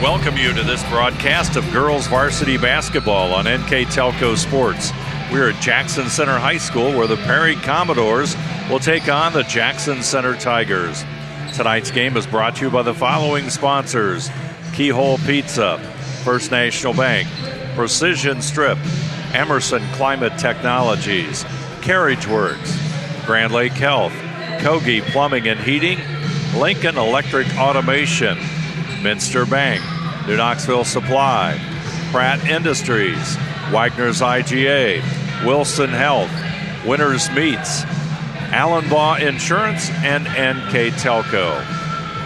welcome you to this broadcast of girls varsity basketball on NKTelco Sports. We're at Jackson Center High School where the Perry Commodores will take on the Jackson Center Tigers. Tonight's game is brought to you by the following sponsors: Keyhole Pizza, First National Bank, Precision Strip, Emerson Climate Technologies, Carriage Works, Grand Lake Health, Kogi Plumbing and Heating, Lincoln Electric Automation, Minster Bank, New Knoxville Supply, Pratt Industries, Wagner's IGA, Wilson Health, Winners Meats, Allenbaugh Insurance, and NKTelco.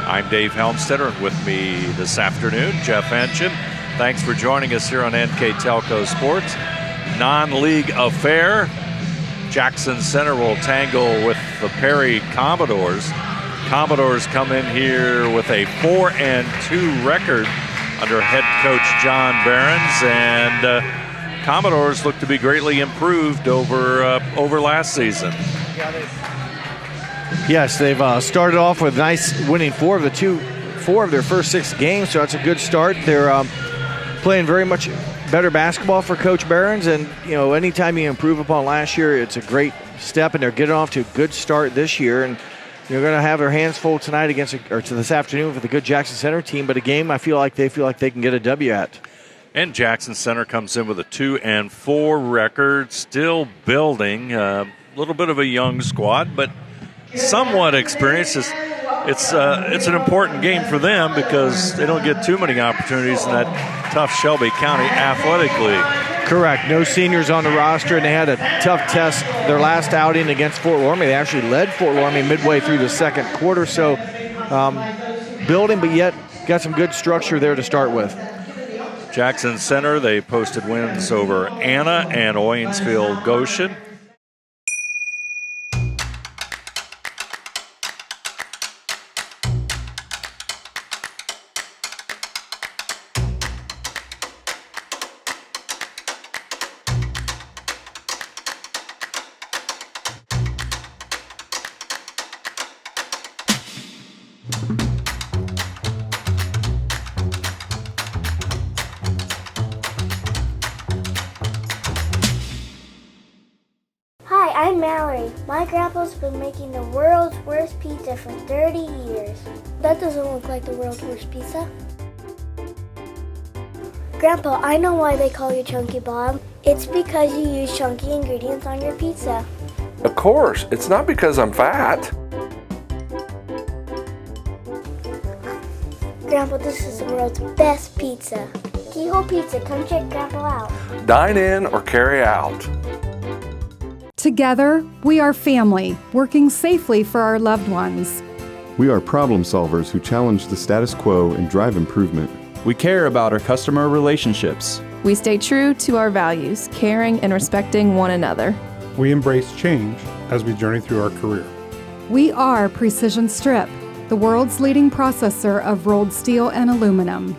I'm Dave Helmstetter, and with me this afternoon, Jeff Henchen. Thanks for joining us here on NKTelco Sports. Non-league affair. Jackson Center will tangle with the Perry Commodores. Commodores come in here with a 4-2 record under head coach John Behrens, and Commodores look to be greatly improved over last season. Yes, they've started off with nice winning four of their first 6 games, so that's a good start. They're playing very much better basketball for Coach Behrens, and anytime you improve upon last year, it's a great step, and they're getting off to a good start this year. And they're going to have their hands full tonight to this afternoon with a good Jackson Center team, but a game I feel like they can get a W at. And Jackson Center comes in with a 2-4 record, still building. A little bit of a young squad, but somewhat experienced. It's an important game for them because they don't get too many opportunities in that tough Shelby County Athletic League. Correct. No seniors on the roster, and they had a tough test their last outing against Fort Loramie. They actually led Fort Loramie midway through the second quarter, so building, but yet got some good structure there to start with. Jackson Center, they posted wins over Anna and Owensfield Goshen. I'm Mallory. My grandpa's been making the world's worst pizza for 30 years. That doesn't look like the world's worst pizza. Grandpa, I know why they call you Chunky Bob. It's because you use chunky ingredients on your pizza. Of course, it's not because I'm fat. Grandpa, this is the world's best pizza. Keyhole Pizza, come check Grandpa out. Dine in or carry out. Together, we are family, working safely for our loved ones. We are problem solvers who challenge the status quo and drive improvement. We care about our customer relationships. We stay true to our values, caring and respecting one another. We embrace change as we journey through our career. We are Precision Strip, the world's leading processor of rolled steel and aluminum.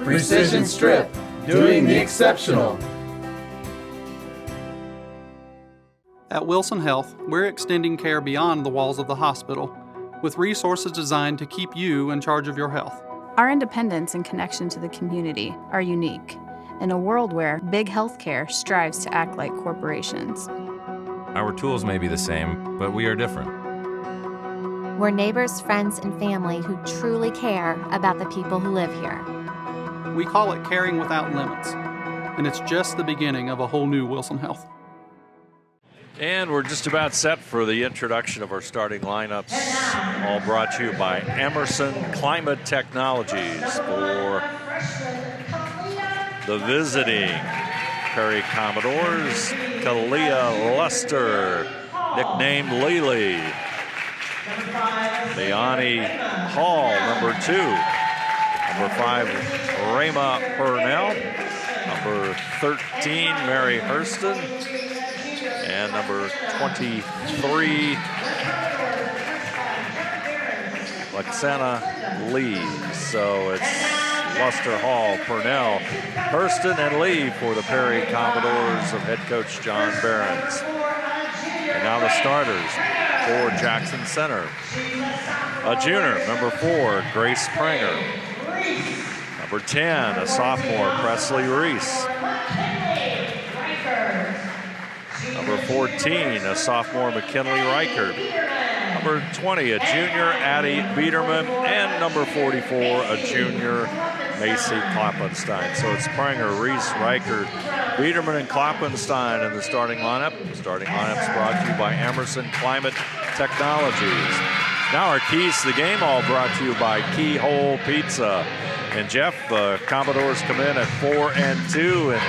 Precision Strip, doing the exceptional. At Wilson Health, we're extending care beyond the walls of the hospital, with resources designed to keep you in charge of your health. Our independence and connection to the community are unique in a world where big healthcare strives to act like corporations. Our tools may be the same, but we are different. We're neighbors, friends, and family who truly care about the people who live here. We call it caring without limits, and it's just the beginning of a whole new Wilson Health. And we're just about set for the introduction of our starting lineups, all brought to you by Emerson Climate Technologies for the visiting Perry Commodores, Kalia Lester, nicknamed Lily. Leonie Hall, number 2. Number 5, Rayma Purnell. Number 13, Mary Hurston. And number 23, Lexana Lee. So it's Luster, Hall, Purnell, Hurston, and Lee for the Perry Commodores of head coach John Behrens. And now the starters for Jackson Center. A junior, number 4, Grace Pranger. Number Number 10, a sophomore, Presley Reese. Number 14, a sophomore, McKinley Reichert. Number 20, a junior, Addie Biederman. And number 44, a junior, Macy Kloppenstein. So it's Pranger, Reese, Reichert, Biederman, and Kloppenstein in the starting lineup. The starting lineup's brought to you by Emerson Climate Technologies. Now our keys to the game, all brought to you by Keyhole Pizza. And Jeff, the Commodores come in at 4-2, and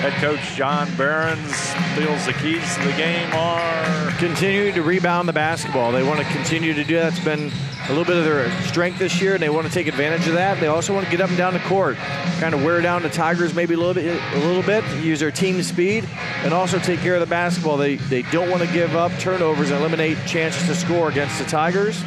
head coach John Behrens feels the keys to the game are continuing to rebound the basketball. They want to continue to do that. It's been a little bit of their strength this year, and they want to take advantage of that. They also want to get up and down the court, kind of wear down the Tigers maybe a little bit, use their team speed, and also take care of the basketball. They don't want to give up turnovers and eliminate chances to score against the Tigers.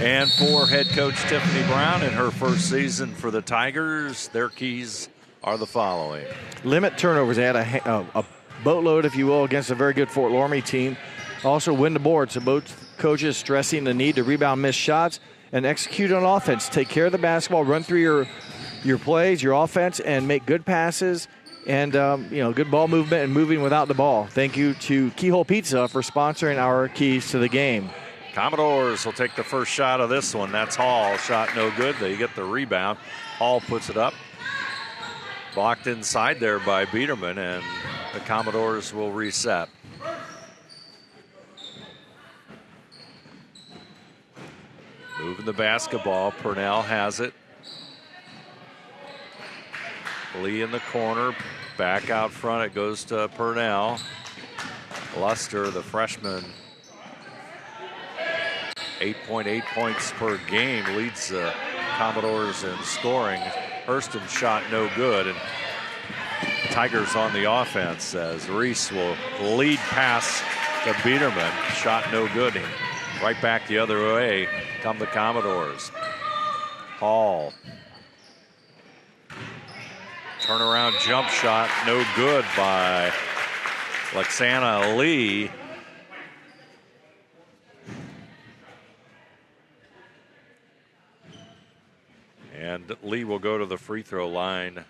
And for head coach Tiffany Brown in her first season for the Tigers, their keys are the following. Limit turnovers. They had a boatload, if you will, against a very good Fort Loramie team. Also win the board. So both coaches stressing the need to rebound missed shots and execute on offense. Take care of the basketball, run through your plays, your offense, and make good passes and good ball movement and moving without the ball. Thank you to Keyhole Pizza for sponsoring our keys to the game. Commodores will take the first shot of this one. That's Hall. Shot no good. They get the rebound. Hall puts it up. Blocked inside there by Biederman, and the Commodores will reset. Moving the basketball. Purnell has it. Lee in the corner. Back out front. It goes to Purnell. Luster, the freshman, 8.8 points per game, leads the Commodores in scoring. Hurston shot no good, and Tigers on the offense as Reese will lead pass to Biederman. Shot no good. Right back the other way come the Commodores. Hall. Turnaround jump shot no good by Lexana Lee. And Lee will go to the free throw line.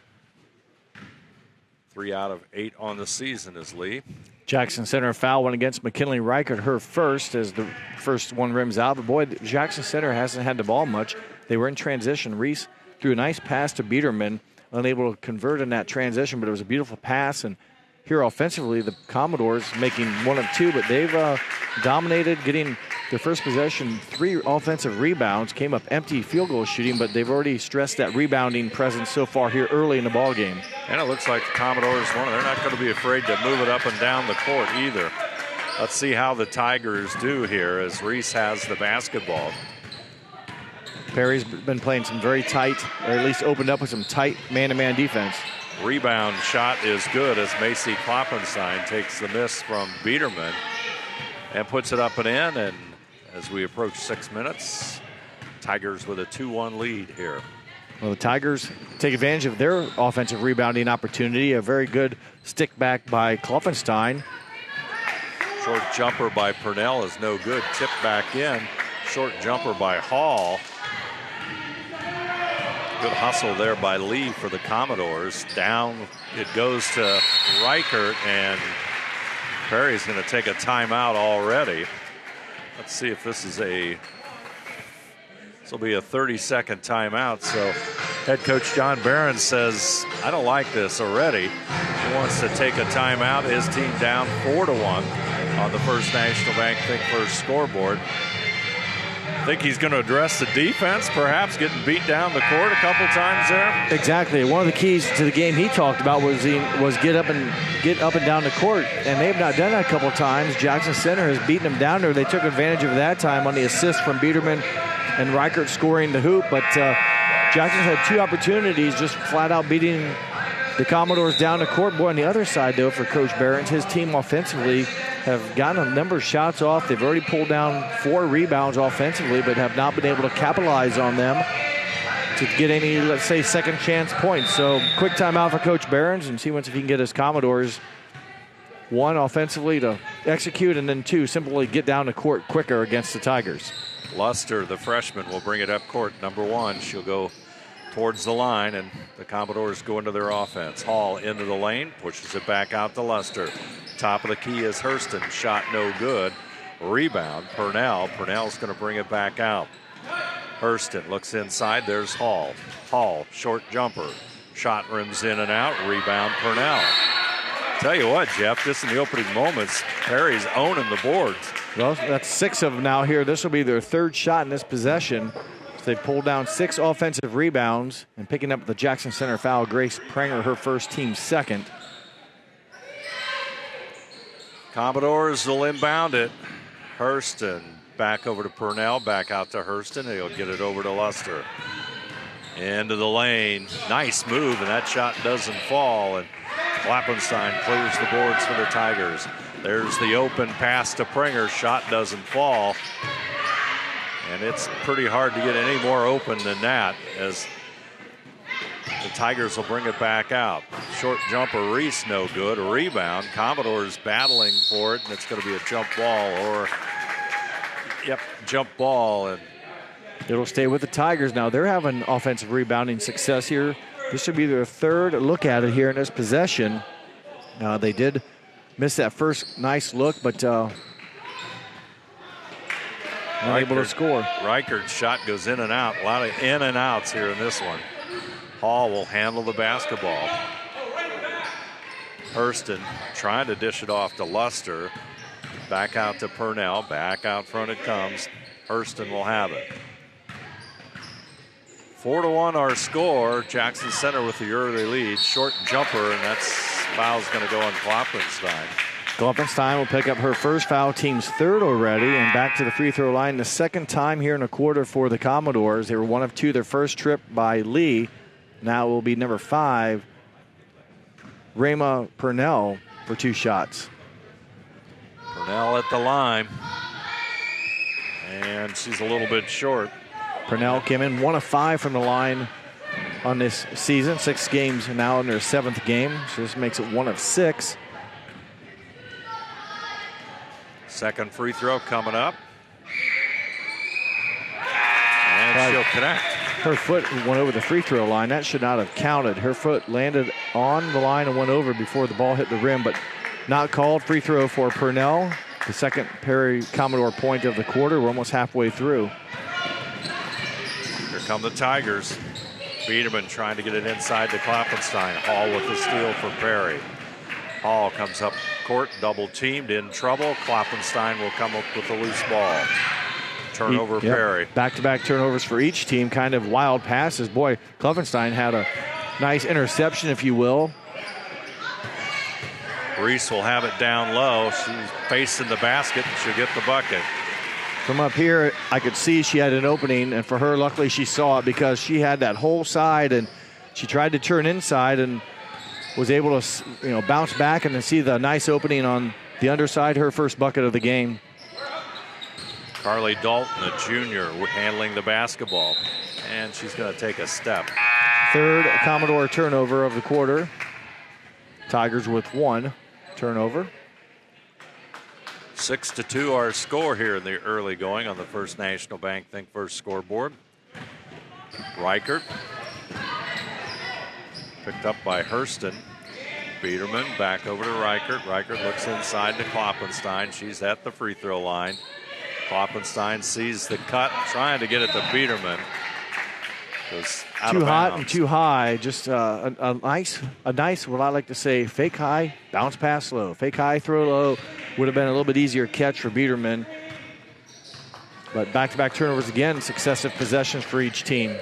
3 out of 8 on the season is Lee. Jackson Center foul went against McKinley Reichert, her first, as the first one rims out. But boy, Jackson Center hasn't had the ball much. They were in transition. Reese threw a nice pass to Biederman, unable to convert in that transition, but it was a beautiful pass. And here offensively, the Commodores making 1 of 2, but they've dominated, getting their first possession, 3 offensive rebounds, came up empty field goal shooting, but they've already stressed that rebounding presence so far here early in the ball game. And it looks like the Commodores they're not going to be afraid to move it up and down the court either. Let's see how the Tigers do here as Reese has the basketball. Perry's been playing some very tight, or at least opened up with some tight man-to-man defense. Rebound shot is good as Macy Kloppenstein takes the miss from Biederman and puts it up and in. And as we approach 6 minutes, Tigers with a 2-1 lead here. Well, the Tigers take advantage of their offensive rebounding opportunity. A very good stick back by Kloppenstein. Short jumper by Purnell is no good. Tip back in. Short jumper by Hall. Good hustle there by Lee for the Commodores. Down it goes to Reichert, and Perry's going to take a timeout already. Let's see if this will be a 30-second timeout. So head coach John Behrens says, I don't like this already. He wants to take a timeout. His team down 4-1 on the First National Bank Think First scoreboard. I think he's going to address the defense, perhaps getting beat down the court a couple times there. Exactly. One of the keys to the game he talked about was get up and down the court, and they have not done that a couple times. Jackson Center has beaten them down there. They took advantage of that time on the assist from Biederman and Reichert scoring the hoop, but Jackson's had 2 opportunities just flat out beating the Commodores down the court. Boy, on the other side, though, for Coach Behrens, his team offensively have gotten a number of shots off. They've already pulled down 4 rebounds offensively, but have not been able to capitalize on them to get any, let's say, second chance points. So quick timeout for Coach Behrens and see once if he can get his Commodores, 1, offensively to execute, and then 2, simply get down the court quicker against the Tigers. Luster, the freshman, will bring it up court. Number 1, she'll go towards the line, and the Commodores go into their offense. Hall into the lane, pushes it back out to Luster. Top of the key is Hurston. Shot no good. Rebound, Purnell. Purnell's going to bring it back out. Hurston looks inside. There's Hall. Hall, short jumper. Shot rims in and out. Rebound, Purnell. Tell you what, Jeff, just in the opening moments, Perry's owning the boards. Well, that's 6 of them now here. This will be their 3rd shot in this possession. So they pulled down 6 offensive rebounds, and picking up the Jackson Center foul, Grace Prenger, her first, team second. Commodores will inbound it. Hurston back over to Purnell, back out to Hurston. He'll get it over to Luster. Into the lane. Nice move, and that shot doesn't fall. And Klappenstein clears the boards for the Tigers. There's the open pass to Prenger. Shot doesn't fall. And it's pretty hard to get any more open than that, as the Tigers will bring it back out. Short jumper, Reese, no good. A rebound. Commodores battling for it, and it's going to be a jump ball or, jump ball. And it'll stay with the Tigers now. They're having offensive rebounding success here. This should be their 3rd look at it here in this possession. They did miss that first nice look, but unable to score. Reichert's shot goes in and out. A lot of in and outs here in this one. Hall will handle the basketball. Hurston trying to dish it off to Luster. Back out to Purnell. Back out front it comes. Hurston will have it. 4-1 our score. Jackson Center with the early lead. Short jumper, and that's foul's going to go on Kloppenstein. Kloppenstein will pick up her first foul, team's 3rd already, and back to the free throw line the 2nd time here in a quarter for the Commodores. They were 1 of 2 their first trip by Lee. Now it will be number 5, Rama Purnell, for 2 shots. Purnell at the line, and she's a little bit short. Purnell came in 1 of 5 from the line on this season. 6 games now in their 7th game, so this makes it 1 of 6. Second free throw coming up. And she'll connect. Her foot went over the free throw line. That should not have counted. Her foot landed on the line and went over before the ball hit the rim, but not called. Free throw for Purnell. The second Perry Commodore point of the quarter. We're almost halfway through. Here come the Tigers. Biederman trying to get it inside to Kloppenstein. Hall with the steal for Perry. Hall comes up court, double teamed, in trouble. Kloppenstein will come up with a loose ball. Turnover, Perry. Back-to-back turnovers for each team. Kind of wild passes. Boy, Kloppenstein had a nice interception, if you will. Reese will have it down low. She's facing the basket, and she'll get the bucket. From up here, I could see she had an opening, and for her, luckily she saw it because she had that whole side, and she tried to turn inside and was able to, bounce back and then see the nice opening on the underside. Her first bucket of the game. Carly Dalton, a junior, handling the basketball, and she's going to take a step. 3rd Commodore turnover of the quarter. Tigers with 1 turnover. 6-2 our score here in the early going on the First National Bank Think First scoreboard. Reichert picked up by Hurston. Biederman back over to Reichert. Reichert looks inside to Kloppenstein. She's at the free throw line. Kloppenstein sees the cut, trying to get it to Biederman. Too hot and too high. Just a nice, what I like to say, fake high, bounce pass low. Fake high, throw low. Would have been a little bit easier catch for Biederman. But back-to-back turnovers again, successive possessions for each team.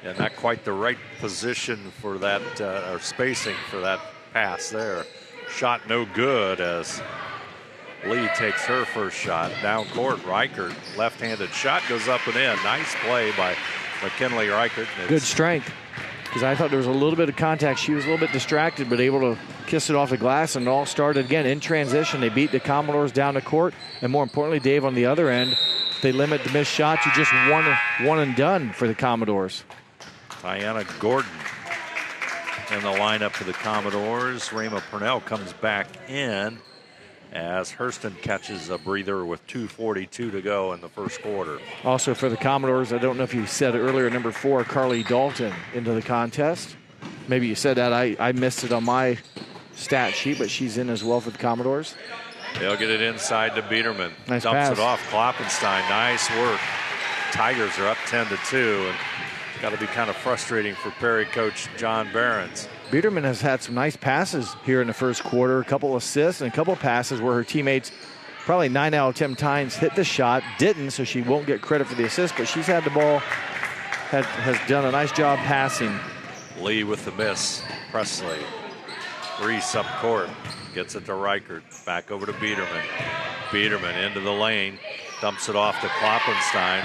Yeah, not quite the right position for that, or spacing for that pass there. Shot no good as Lee takes her first shot. Down court, Reichert, left-handed shot goes up and in. Nice play by McKinley Reichert. Good strength, because I thought there was a little bit of contact. She was a little bit distracted, but able to kiss it off the glass, and it all started again in transition. They beat the Commodores down the court, and more importantly, Dave, on the other end, they limit the missed shots. You just one and done for the Commodores. Diana Gordon in the lineup for the Commodores. Rama Purnell comes back in. as Hurston catches a breather with 2:42 to go in the first quarter. Also for the Commodores, I don't know if you said it earlier, number 4, Carly Dalton into the contest. Maybe you said that. I missed it on my stat sheet, but she's in as well for the Commodores. They'll get it inside to Biederman. Nice Dumps pass. it off. Kloppenstein. Nice work. Tigers are up 10-2, and it's got to be kind of frustrating for Perry coach John Behrens. Biederman has had some nice passes here in the first quarter, a couple assists and a couple passes where her teammates probably 9 out of 10 times hit the shot, didn't, so she won't get credit for the assist, but she's had the ball, has done a nice job passing. Lee with the miss. Presley. Reese up court. Gets it to Reichert. Back over to Biederman. Biederman into the lane. Dumps it off to Kloppenstein.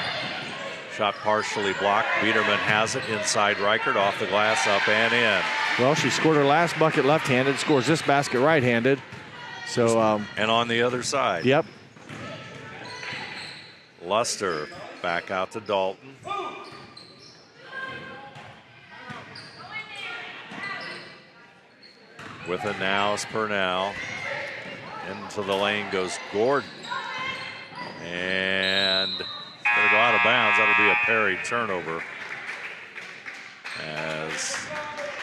Shot partially blocked. Biederman has it inside Reichert, off the glass, up and in. Well, she scored her last bucket left-handed, scores this basket right-handed. So, and on the other side. Yep. Luster back out to Dalton. With it now is Purnell. Into the lane goes Gordon. And it's going to go out of bounds. That'll be a Perry turnover. As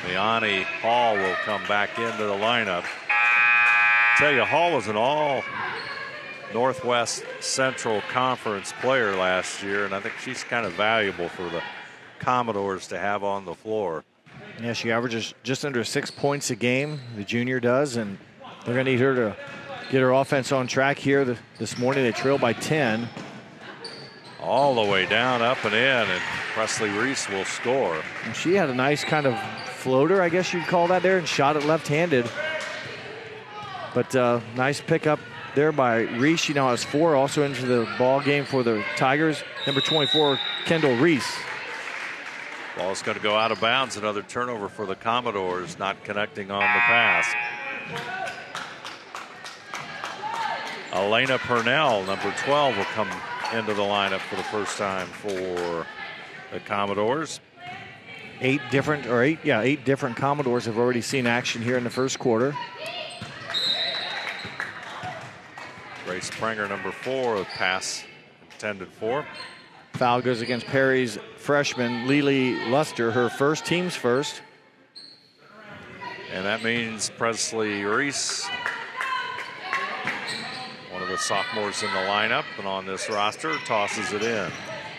Leonie Hall will come back into the lineup. Tell you, Hall was an all Northwest Central Conference player last year, and I think she's kind of valuable for the Commodores to have on the floor. Yeah, she averages just under 6 points a game, the junior does, and they're going to need her to get her offense on track here. This morning they trail by 10. All the way down, up and in, and Presley Reese will score. And she had a nice kind of floater, I guess you'd call that there, and shot it left-handed. But nice pickup there by Reese. She now has 4, also into the ball game for the Tigers. Number 24, Kendall Reese. Ball's going to go out of bounds. Another turnover for the Commodores, not connecting on the pass. Elena Purnell, number 12, will come into the lineup for the first time for the Commodores. 8 different Commodores have already seen action here in the first quarter. Grace Springer, number 4, a pass intended for. Foul goes against Perry's freshman, Lily Luster, her first, team's first. And that means Presley Reese, one of the sophomores in the lineup and on this roster, tosses it in.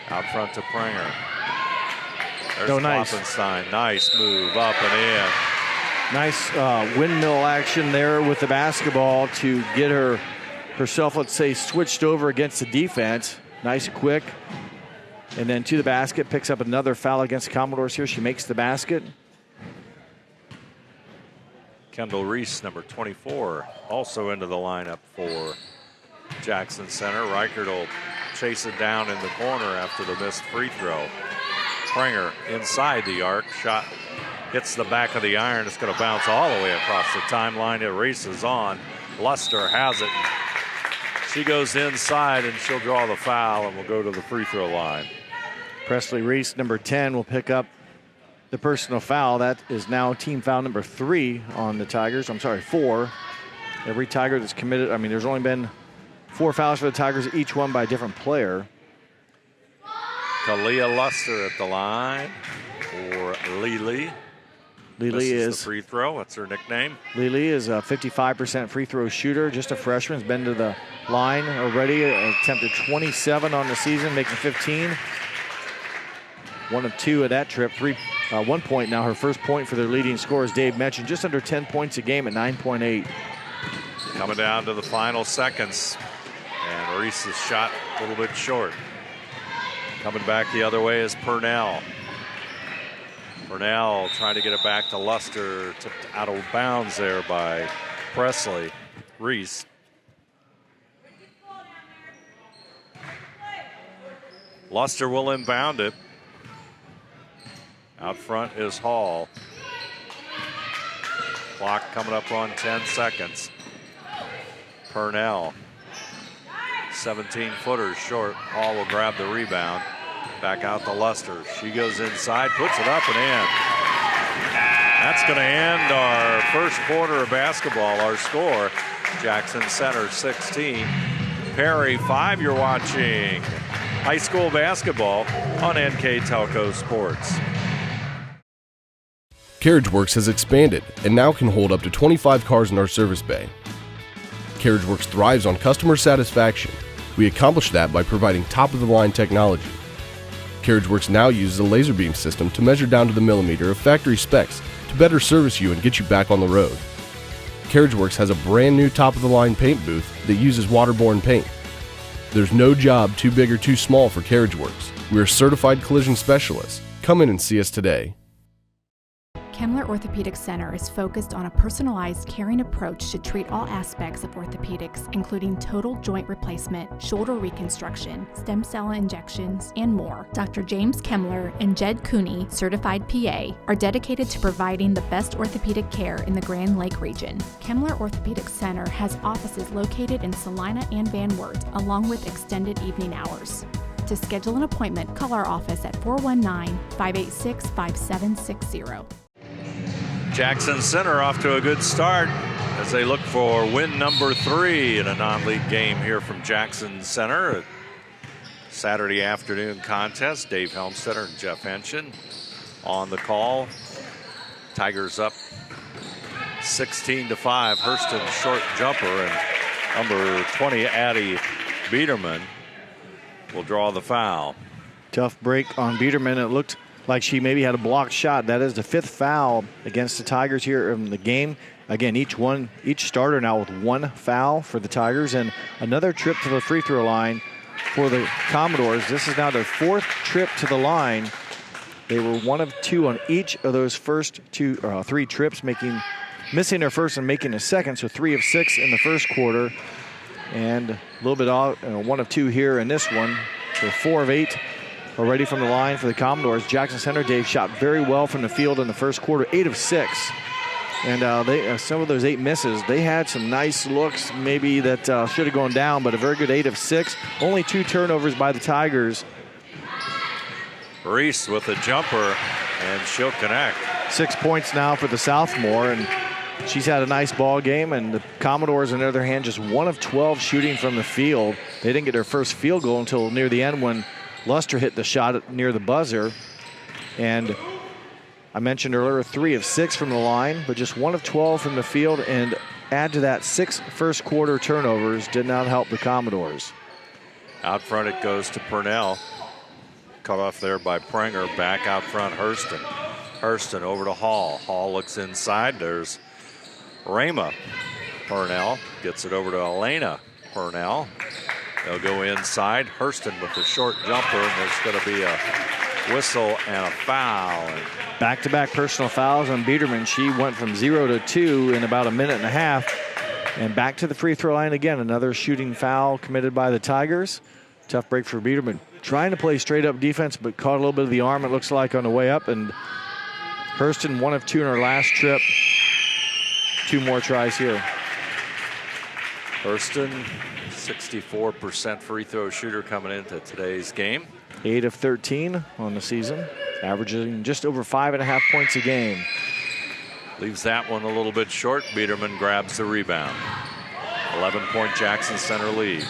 Out front to Springer. There's nice. Kloppenstein. Nice move up and in. Nice windmill action there with the basketball to get herself, let's say, switched over against the defense. Nice quick. And then to the basket, picks up another foul against the Commodores here. She makes the basket. Kendall Reese, number 24, also into the lineup for Jackson Center. Reichert will chase it down in the corner after the missed free throw. Springer inside the arc. Shot hits the back of the iron. It's going to bounce all the way across the timeline. It races on. Luster has it. She goes inside, and she'll draw the foul, and will go to the free throw line. Presley Reese, number 10, will pick up the personal foul. That is now team foul number 3 on the Tigers. I'm sorry, 4. Every Tiger that's committed, there's only been 4 fouls for the Tigers, each one by a different player. Kalia Luster at the line for Lily. Lily is the free throw. That's her nickname. Lily is a 55% free throw shooter. Just a freshman. Has been to the line already. Attempted 27 on the season, making 15. 1 of 2 of that trip. 1 point now. Her first point for their leading scorer, as Dave mentioned. Just under 10 points a game at 9.8. Coming down to the final seconds. And Reese's shot a little bit short. Coming back the other way is Purnell. Purnell trying to get it back to Luster. Tipped out of bounds there by Presley Reese. Luster will inbound it. Out front is Hall. Clock coming up on 10 seconds. Purnell. 17-footers short. Hall will grab the rebound. Back out to Luster. She goes inside, puts it up and in. That's going to end our first quarter of basketball. Our score, Jackson Center 16, Perry 5. You're watching high school basketball on NKTelco Sports. CarriageWorks has expanded and now can hold up to 25 cars in our service bay. CarriageWorks thrives on customer satisfaction. We accomplish that by providing top-of-the-line technology. CarriageWorks now uses a laser beam system to measure down to the millimeter of factory specs to better service you and get you back on the road. CarriageWorks has a brand new top-of-the-line paint booth that uses waterborne paint. There's no job too big or too small for CarriageWorks. We're certified collision specialists. Come in and see us today. Kemmler Orthopedic Center is focused on a personalized, caring approach to treat all aspects of orthopedics, including total joint replacement, shoulder reconstruction, stem cell injections, and more. Dr. James Kemmler and Jed Cooney, certified PA, are dedicated to providing the best orthopedic care in the Grand Lake region. Kemmler Orthopedic Center has offices located in Salina and Van Wert, along with extended evening hours. To schedule an appointment, call our office at 419-586-5760. Jackson Center off to a good start as they look for win number 3 in a non-league game here from Jackson Center. A Saturday afternoon contest. Dave Helmstetter and Jeff Henshin on the call. Tigers up 16-5. Hurston short jumper, and number 20 Addie Biederman will draw the foul. Tough break on Biederman. It looked like she maybe had a blocked shot. That is the 5th foul against the Tigers here in the game. Again, each starter now with 1 foul for the Tigers, and another trip to the free throw line for the Commodores. This is now their 4th trip to the line. They were 1 of 2 on each of those first 3 trips, missing their first and making a second, so 3 of 6 in the first quarter. And a little bit off, 1 of 2 here in this one, so 4 of 8. Already from the line for the Commodores. Jackson Center, Dave, shot very well from the field in the first quarter, 8 of 6. And some of those 8 misses, they had some nice looks maybe that should have gone down, but a very good 8 of 6. Only 2 turnovers by the Tigers. Reese with a jumper, and she'll connect. 6 points now for the sophomore, and she's had a nice ball game. And the Commodores, on the other hand, just 1 of 12 shooting from the field. They didn't get their first field goal until near the end when Luster hit the shot near the buzzer. And I mentioned earlier 3 of 6 from the line, but just 1 of 12 from the field. And add to that 6 first quarter turnovers did not help the Commodores. Out front it goes to Purnell. Cut off there by Prenger. Back out front, Hurston. Hurston over to Hall. Hall looks inside. There's Rama. Purnell gets it over to Elena Purnell. They'll go inside. Hurston with the short jumper, and there's going to be a whistle and a foul. Back-to-back personal fouls on Biederman. She went from 0 to 2 in about a minute and a half. And back to the free throw line again. Another shooting foul committed by the Tigers. Tough break for Biederman. Trying to play straight-up defense, but caught a little bit of the arm, it looks like, on the way up. And Hurston 1 of 2 in her last trip. 2 more tries here. Hurston, 64% free throw shooter coming into today's game. 8 of 13 on the season, averaging just over 5.5 points a game. Leaves that one a little bit short. Biederman grabs the rebound. 11-point Jackson Center lead.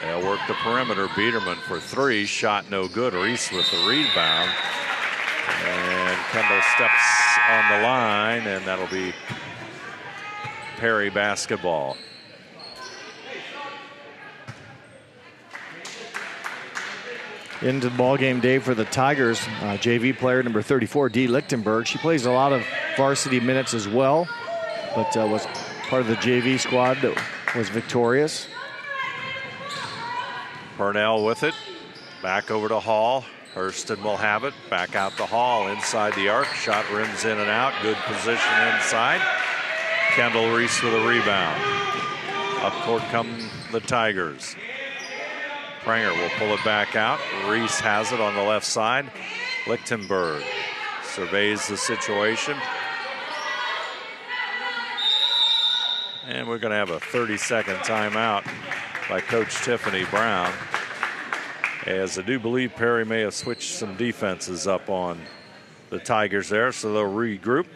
They'll work the perimeter. Biederman for 3. Shot no good. Reese with the rebound. And Kendall steps on the line, and that'll be Perry basketball. Into the ball game, Dave, for the Tigers. JV player number 34, Dee Lichtenberg. She plays a lot of varsity minutes as well, but was part of the JV squad that was victorious. Purnell with it. Back over to Hall. Hurston will have it. Back out to Hall inside the arc. Shot rims in and out. Good position inside. Kendall Reese with a rebound. Up court come the Tigers. Prenger will pull it back out. Reese has it on the left side. Lichtenberg surveys the situation. And we're going to have a 30-second timeout by Coach Tiffany Brown, as I do believe Perry may have switched some defenses up on the Tigers there, so they'll regroup.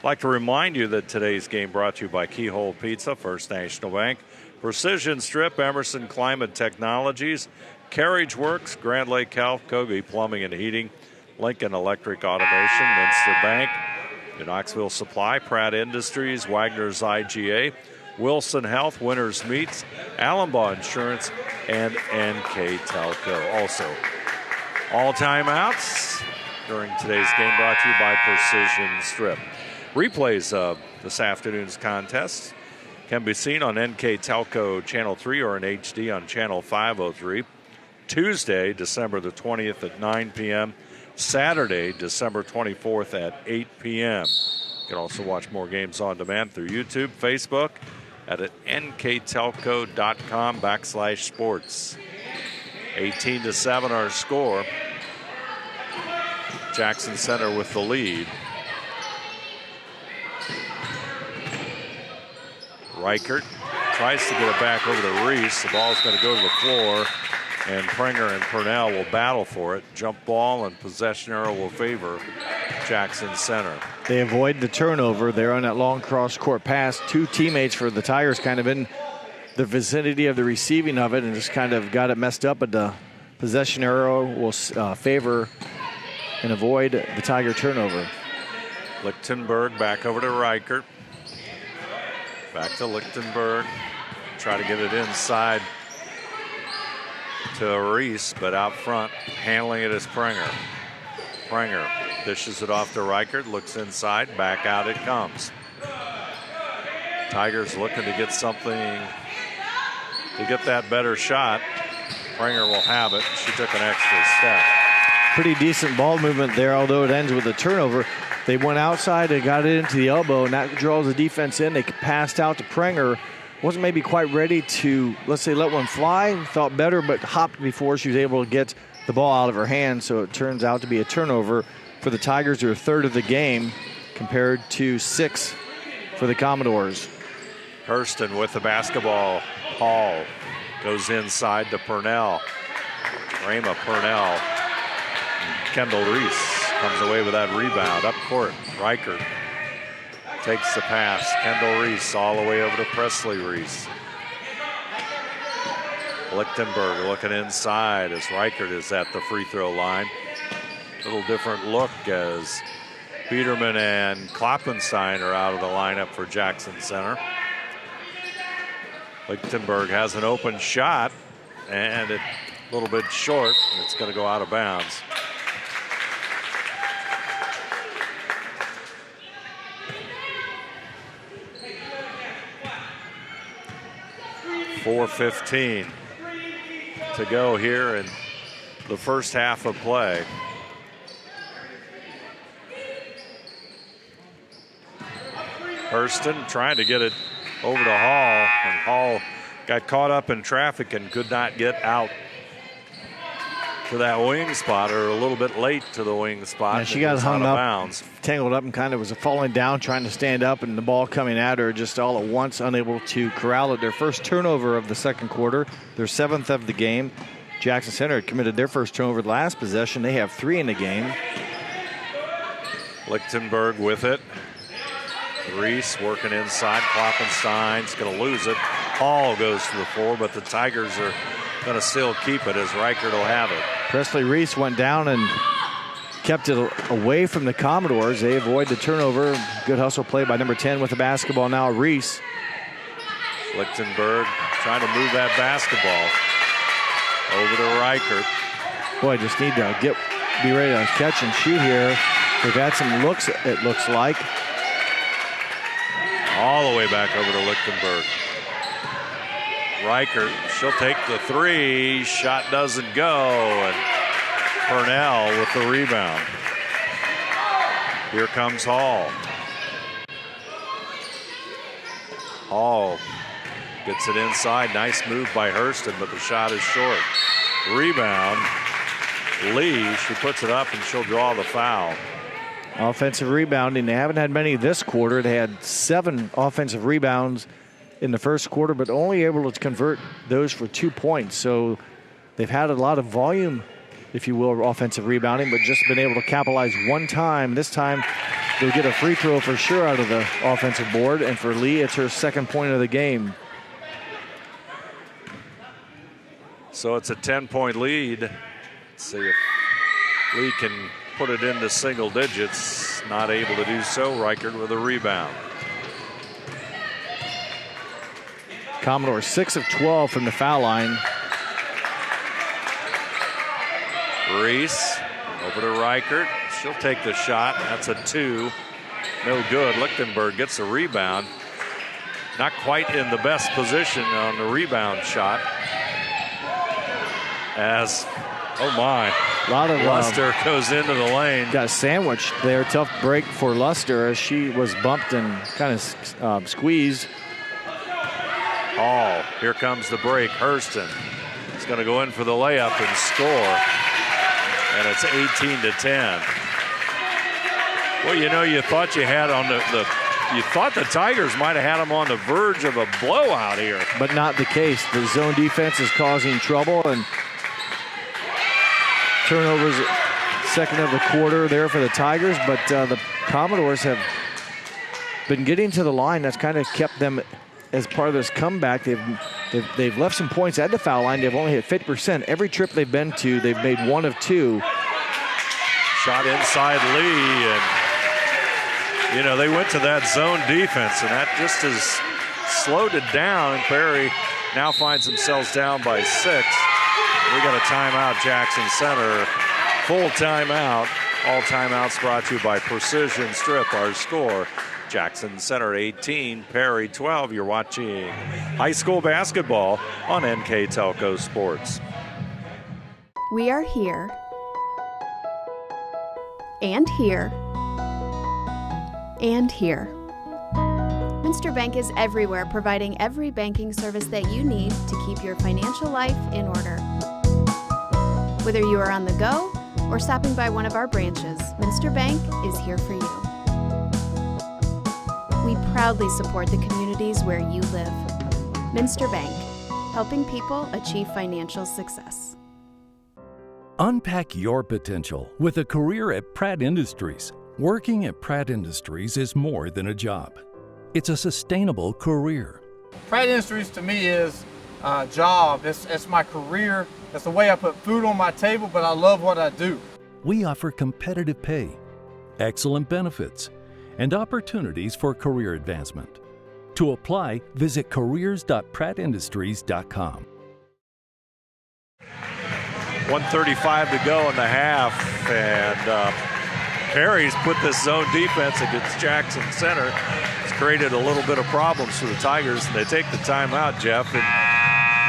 like to remind you that today's game brought to you by Keyhole Pizza, First National Bank, Precision Strip, Emerson Climate Technologies, Carriage Works, Grand Lake Health, Kobe Plumbing and Heating, Lincoln Electric Automation, Minster Bank, Knoxville Supply, Pratt Industries, Wagner's IGA, Wilson Health, Winners Meats, Allenbaugh Insurance, and NKTelco. Also, all timeouts during today's game brought to you by Precision Strip. Replays of this afternoon's contest can be seen on NKTelco Channel 3 or in HD on Channel 503. Tuesday, December the 20th at 9 p.m. Saturday, December 24th at 8 p.m. You can also watch more games on demand through YouTube, Facebook, at nktelco.com/sports. 18-7 our score. Jackson Center with the lead. Reichert tries to get it back over to Reese. The ball's going to go to the floor, and Pringer and Purnell will battle for it. Jump ball and possession arrow will favor Jackson Center. They avoid the turnover. They're on that long cross-court pass. Two teammates for the Tigers kind of in the vicinity of the receiving of it and just kind of got it messed up, but the possession arrow will favor and avoid the Tiger turnover. Lichtenberg back over to Reichert. Back to Lichtenberg. Try to get it inside to Reese, but out front, handling it is Pringer. Pringer dishes it off to Reichert, looks inside, back out it comes. Tigers looking to get something, to get that better shot. Pringer will have it. She took an extra step. Pretty decent ball movement there, although it ends with a turnover. They went outside and got it into the elbow, and that draws the defense in. They passed out to Pringer. Wasn't maybe quite ready to, let's say, let one fly. Thought better, but hopped before she was able to get the ball out of her hand. So it turns out to be a turnover for the Tigers, their third of the game, compared to 6 for the Commodores. Hurston with the basketball. Hall goes inside to Purnell. Rama Purnell. Kendall Reese comes away with that rebound. Up court, Reichert takes the pass. Kendall Reese all the way over to Presley Reese. Lichtenberg looking inside as Reichert is at the free throw line. Little different look as Biederman and Kloppenstein are out of the lineup for Jackson Center. Lichtenberg has an open shot, and it's a little bit short, and it's going to go out of bounds. .4:15 to go here in the first half of play. Hurston trying to get it over to Hall, and Hall got caught up in traffic and could not get out to that wing spot, or a little bit late to the wing spot. And she got hung up, tangled up, and kind of was falling down, trying to stand up, and the ball coming at her just all at once, unable to corral it. Their first turnover of the second quarter, their 7th of the game. Jackson Center had committed their first turnover the last possession. They have 3 in the game. Lichtenberg with it. Reese working inside. Kloppenstein's going to lose it. Hall goes to the floor, but the Tigers are going to still keep it as Reichert will have it. Presley Reese went down and kept it away from the Commodores. They avoid the turnover. Good hustle play by number 10 with the basketball now, Reese. Lichtenberg trying to move that basketball over to Reichert. Boy, just need to be ready to catch and shoot here. They've had some looks, it looks like. All the way back over to Lichtenberg. Reichert, she'll take the 3. Shot doesn't go, and Purnell with the rebound. Here comes Hall. Hall gets it inside. Nice move by Hurston, but the shot is short. Rebound. Lee, she puts it up, and she'll draw the foul. Offensive rebounding. They haven't had many this quarter. They had 7 offensive rebounds in the first quarter, but only able to convert those for 2 points. So they've had a lot of volume, if you will, offensive rebounding, but just been able to capitalize one time. This time they'll get a free throw for sure out of the offensive board. And for Lee, it's her second point of the game. So it's a 10-point lead. Let's see if Lee can put it into single digits. Not able to do so. Reichert with a rebound. Commodore 6 of 12 from the foul line. Reese over to Reichert. She'll take the shot. That's a 2. No good. Lichtenberg gets a rebound. Not quite in the best position on the rebound shot. As, oh my, a lot of Luster goes into the lane. Got sandwiched there. Tough break for Luster as she was bumped and kind of squeezed. Hall, here comes the break. Hurston is going to go in for the layup and score. And it's 18-10. Well, you know, you thought you had on you thought the Tigers might have had them on the verge of a blowout here. But not the case. The zone defense is causing trouble, and turnovers second of the quarter there for the Tigers, but the Commodores have been getting to the line. That's kind of kept them as part of this comeback. They've left some points at the foul line. They've only hit 50%. Every trip they've been to, they've made 1 of 2. Shot inside Lee, and you know, they went to that zone defense, and that just has slowed it down. And Perry now finds themselves down by 6. We got a timeout, Jackson Center. Full timeout. All timeouts brought to you by Precision Strip. Our score, Jackson Center 18, Perry 12. You're watching high school basketball on NKTelco Sports. We are here, and here, and here. Minster Bank is everywhere, providing every banking service that you need to keep your financial life in order. Whether you are on the go or stopping by one of our branches, Minster Bank is here for you. We proudly support the communities where you live. Minster Bank, helping people achieve financial success. Unpack your potential with a career at Pratt Industries. Working at Pratt Industries is more than a job. It's a sustainable career. Pratt Industries to me is a job. It's my career. It's the way I put food on my table, but I love what I do. We offer competitive pay, excellent benefits, and opportunities for career advancement. To apply, visit careers.prattindustries.com. 1:35 to go in the half, and Perry's put this zone defense against Jackson Center. It's created a little bit of problems for the Tigers, and they take the timeout, Jeff, and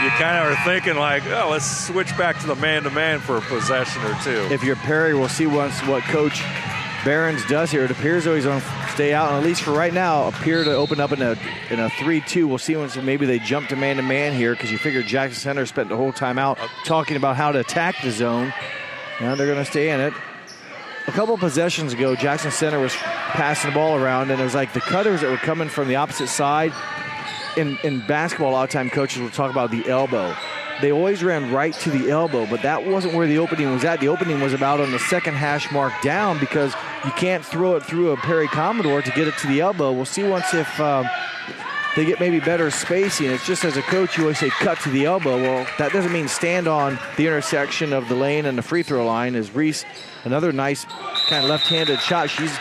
you kind of are thinking like, oh, let's switch back to the man-to-man for a possession or two. If you're Perry, we'll see once what Coach Behrens does here. It appears though he's going to stay out, and at least for right now, appear to open up in a 3-2. We'll see once maybe they jump to man here, because you figure Jackson Center spent the whole time out talking about how to attack the zone. Now they're going to stay in it. A couple possessions ago, Jackson Center was passing the ball around, and it was like the cutters that were coming from the opposite side. In basketball, a lot of time coaches will talk about the elbow. They always ran right to the elbow, but that wasn't where the opening was at. The opening was about on the second hash mark down, because you can't throw it through a Perry Commodore to get it to the elbow. We'll see once if they get maybe better spacing. It's just as a coach, you always say cut to the elbow. Well, that doesn't mean stand on the intersection of the lane and the free throw line. As Reese, another nice kind of left-handed shot. She's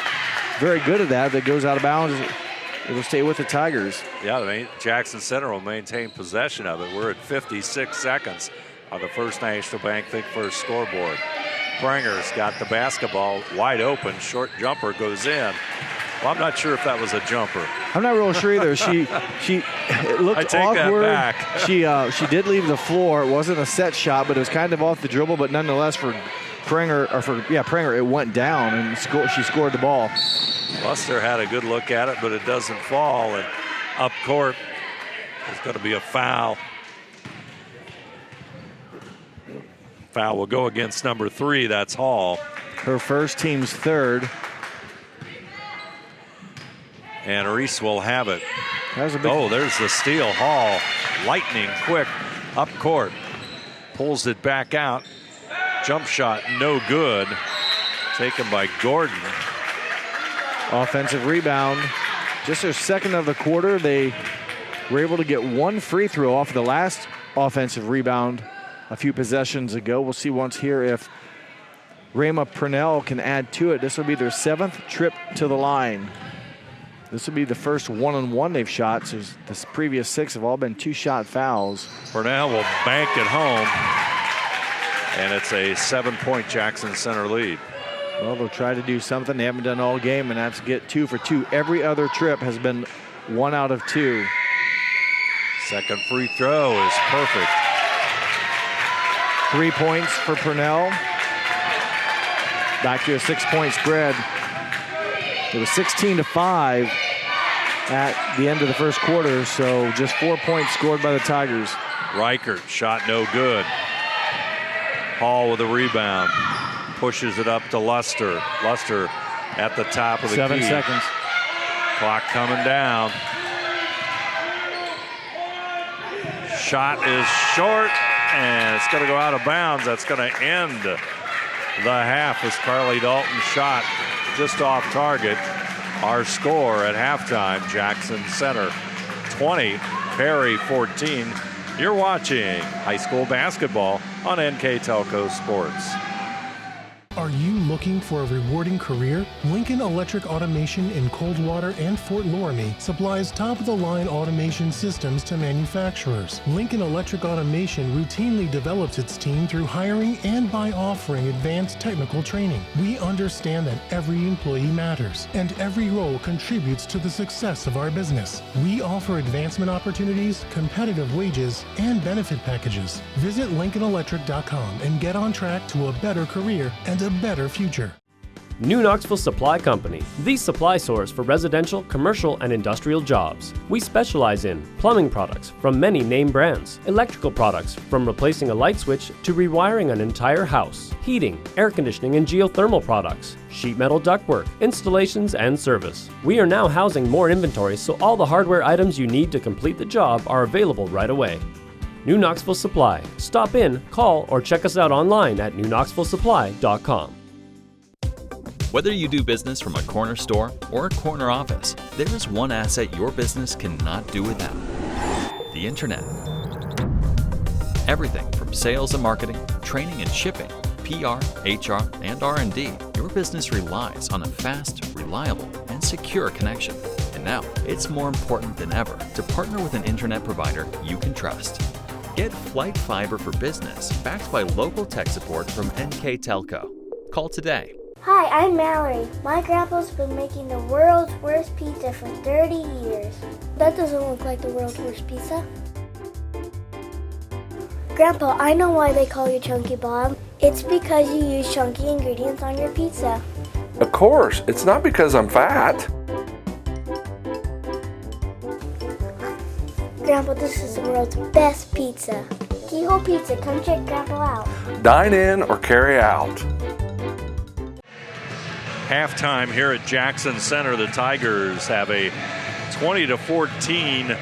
very good at that. That goes out of bounds. It will stay with the Tigers. Yeah, Jackson Center will maintain possession of it. We're at 56 seconds on the First National Bank Think First scoreboard. Pranger's got the basketball wide open. Short jumper goes in. Well, I'm not sure if that was a jumper. I'm not real sure either. It looked I take awkward. That back. She did leave the floor. It wasn't a set shot, but it was kind of off the dribble. But nonetheless, for Pranger, it went down, and she scored the ball. Luster had a good look at it, but it doesn't fall. And up court, there's going to be a foul. Foul will go against number 3. That's Hall. Her first, team's third. And Reese will have it. There's the steal. Hall, lightning quick, up court. Pulls it back out. Jump shot, no good. Taken by Gordon. Offensive rebound. Just their second of the quarter. They were able to get one free throw off the last offensive rebound a few possessions ago. We'll see once here if Rama Purnell can add to it. This will be their 7th trip to the line. This will be the first one-on-one they've shot. So the previous 6 have all been 2-shot fouls. Purnell will bank it home. And it's a 7-point Jackson Center lead. Well, they'll try to do something they haven't done all game, and that's get 2 for 2. Every other trip has been 1 out of 2. Second free throw is perfect. 3 points for Purnell. Back to a 6-point spread. It was 16-5 at the end of the first quarter, so just 4 points scored by the Tigers. Reichert shot no good. Hall with a rebound. Pushes it up to Luster. Luster at the top of the 7 key. seconds. Clock coming down. Shot is short, and it's going to go out of bounds. That's going to end the half as Carly Dalton's shot just off target. Our score at halftime, Jackson Center 20, Perry 14. You're watching high school basketball on NKTelco Sports. Are you looking for a rewarding career? Lincoln Electric Automation in Coldwater and Fort Loramie supplies top-of-the-line automation systems to manufacturers. Lincoln Electric Automation routinely develops its team through hiring and by offering advanced technical training. We understand that every employee matters, and every role contributes to the success of our business. We offer advancement opportunities, competitive wages, and benefit packages. Visit LincolnElectric.com and get on track to a better career and a better future. New Knoxville Supply Company, the supply source for residential, commercial, and industrial jobs. We specialize in plumbing products from many name brands, electrical products from replacing a light switch to rewiring an entire house, heating, air conditioning, and geothermal products, sheet metal ductwork, installations, and service. We are now housing more inventory, so all the hardware items you need to complete the job are available right away. New Knoxville Supply. Stop in, call, or check us out online at newknoxvillesupply.com. Whether you do business from a corner store or a corner office, there is one asset your business cannot do without: the Internet. Everything from sales and marketing, training and shipping, PR, HR, and R&D, your business relies on a fast, reliable, and secure connection. And now, it's more important than ever to partner with an Internet provider you can trust. Get Flight Fiber for Business, backed by local tech support from NKTelco. Call today. Hi, I'm Mallory. My grandpa's been making the world's worst pizza for 30 years. That doesn't look like the world's worst pizza. Grandpa, I know why they call you Chunky Bob. It's because you use chunky ingredients on your pizza. Of course, it's not because I'm fat. Grandpa, this is the world's best pizza. Keyhole Pizza, come check Grandpa out. Dine in or carry out. Halftime here at Jackson Center. The Tigers have a 20-14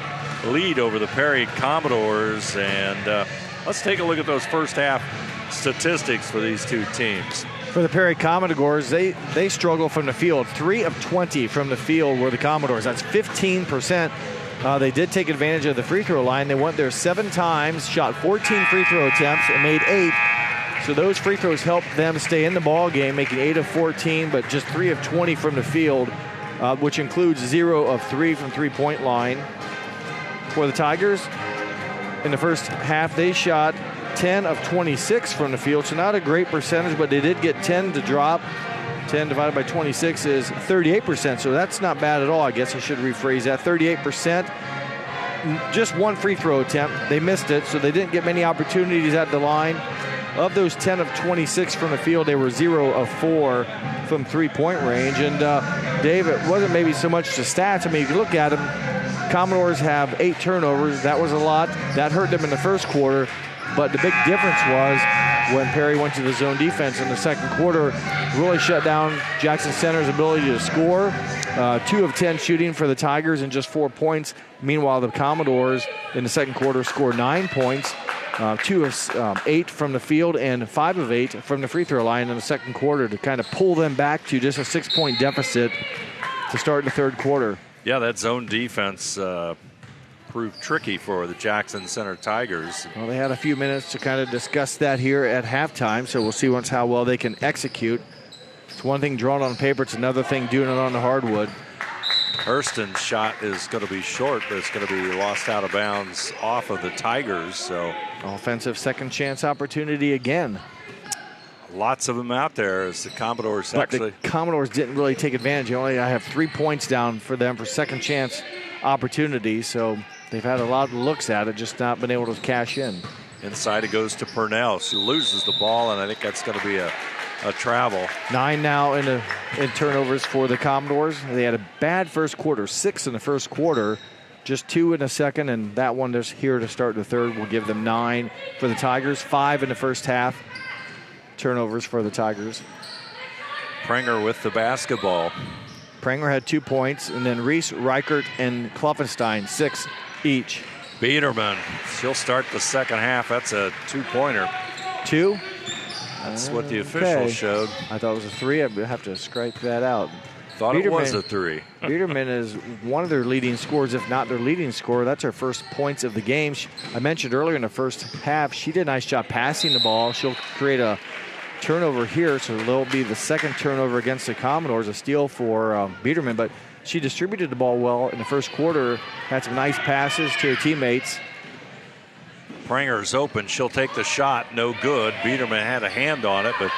lead over the Perry Commodores. And let's take a look at those first half statistics for these two teams. For the Perry Commodores, they struggle from the field. 3 of 20 from the field were the Commodores. That's 15%. They did take advantage of the free throw line. They went there 7 times, shot 14 free throw attempts, and made 8. So those free throws helped them stay in the ball game, making 8 of 14, but just 3 of 20 from the field, which includes 0 of 3 from three-point line. For the Tigers, in the first half, they shot 10 of 26 from the field, so not a great percentage, but they did get 10 to drop. 10 divided by 26 is 38%, so that's not bad at all. I guess I should rephrase that. 38%, just 1 free throw attempt. They missed it, so they didn't get many opportunities at the line. Of those 10 of 26 from the field, they were 0 of 4 from three-point range. And Dave, it wasn't maybe so much the stats. I mean, if you look at them, Commodores have 8 turnovers. That was a lot. That hurt them in the first quarter. But the big difference was when Perry went to the zone defense in the second quarter, really shut down Jackson Center's ability to score. 2 of 10 shooting for the Tigers and just 4 points. Meanwhile, the Commodores in the second quarter scored 9 points. 2 of 8 from the field and 5 of 8 from the free throw line in the second quarter to kind of pull them back to just a 6-point deficit to start the third quarter. Yeah, that zone defense proved tricky for the Jackson Center Tigers. Well, they had a few minutes to kind of discuss that here at halftime, so we'll see once how well they can execute. It's one thing drawn on paper, it's another thing doing it on the hardwood. Hurston's shot is going to be short, but it's going to be lost out of bounds off of the Tigers. So offensive second chance opportunity again. Lots of them out there as the Commodores but actually. The Commodores didn't really take advantage. I have 3 points down for them for second chance opportunities. So they've had a lot of looks at it, just not been able to cash in. Inside it goes to Purnell. She loses the ball, and I think that's going to be a travel. 9 now in turnovers for the Commodores. They had a bad first quarter, 6 in the first quarter, just 2 in the second, and that one is here to start the third will give them 9 for the Tigers, 5 in the first half. Turnovers for the Tigers. Prenger with the basketball. Prenger had 2 points, and then Reese, Reichert, and Kloffenstein, 6 each. Biederman, she'll start the second half. That's a 2-pointer. 2? That's what the official showed. I thought it was a 3. I have to scrape that out. Thought it was a 3. Biederman is one of their leading scorers, if not their leading scorer. That's her first points of the game. I mentioned earlier in the first half, she did a nice job passing the ball. She'll create a turnover here, so there'll be the second turnover against the Commodores, a steal for Biederman, but she distributed the ball well in the first quarter, had some nice passes to her teammates. Pranger's open. She'll take the shot. No good. Biederman had a hand on it, but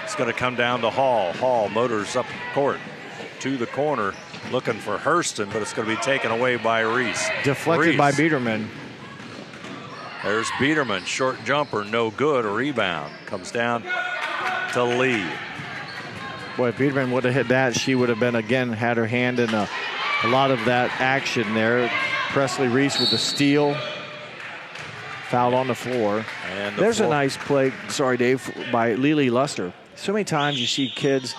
it's going to come down to Hall. Hall motors up court to the corner, looking for Hurston, but it's going to be taken away by Reese. Deflected by Biederman. There's Biederman. Short jumper, no good. A rebound. Comes down to Lee. Boy, if Biederman would have hit that, she would have been, again, had her hand in a lot of that action there. Presley Reese with the steal. Fouled on the floor. And there's a nice play, sorry, Dave, by Lily Luster. So many times you see kids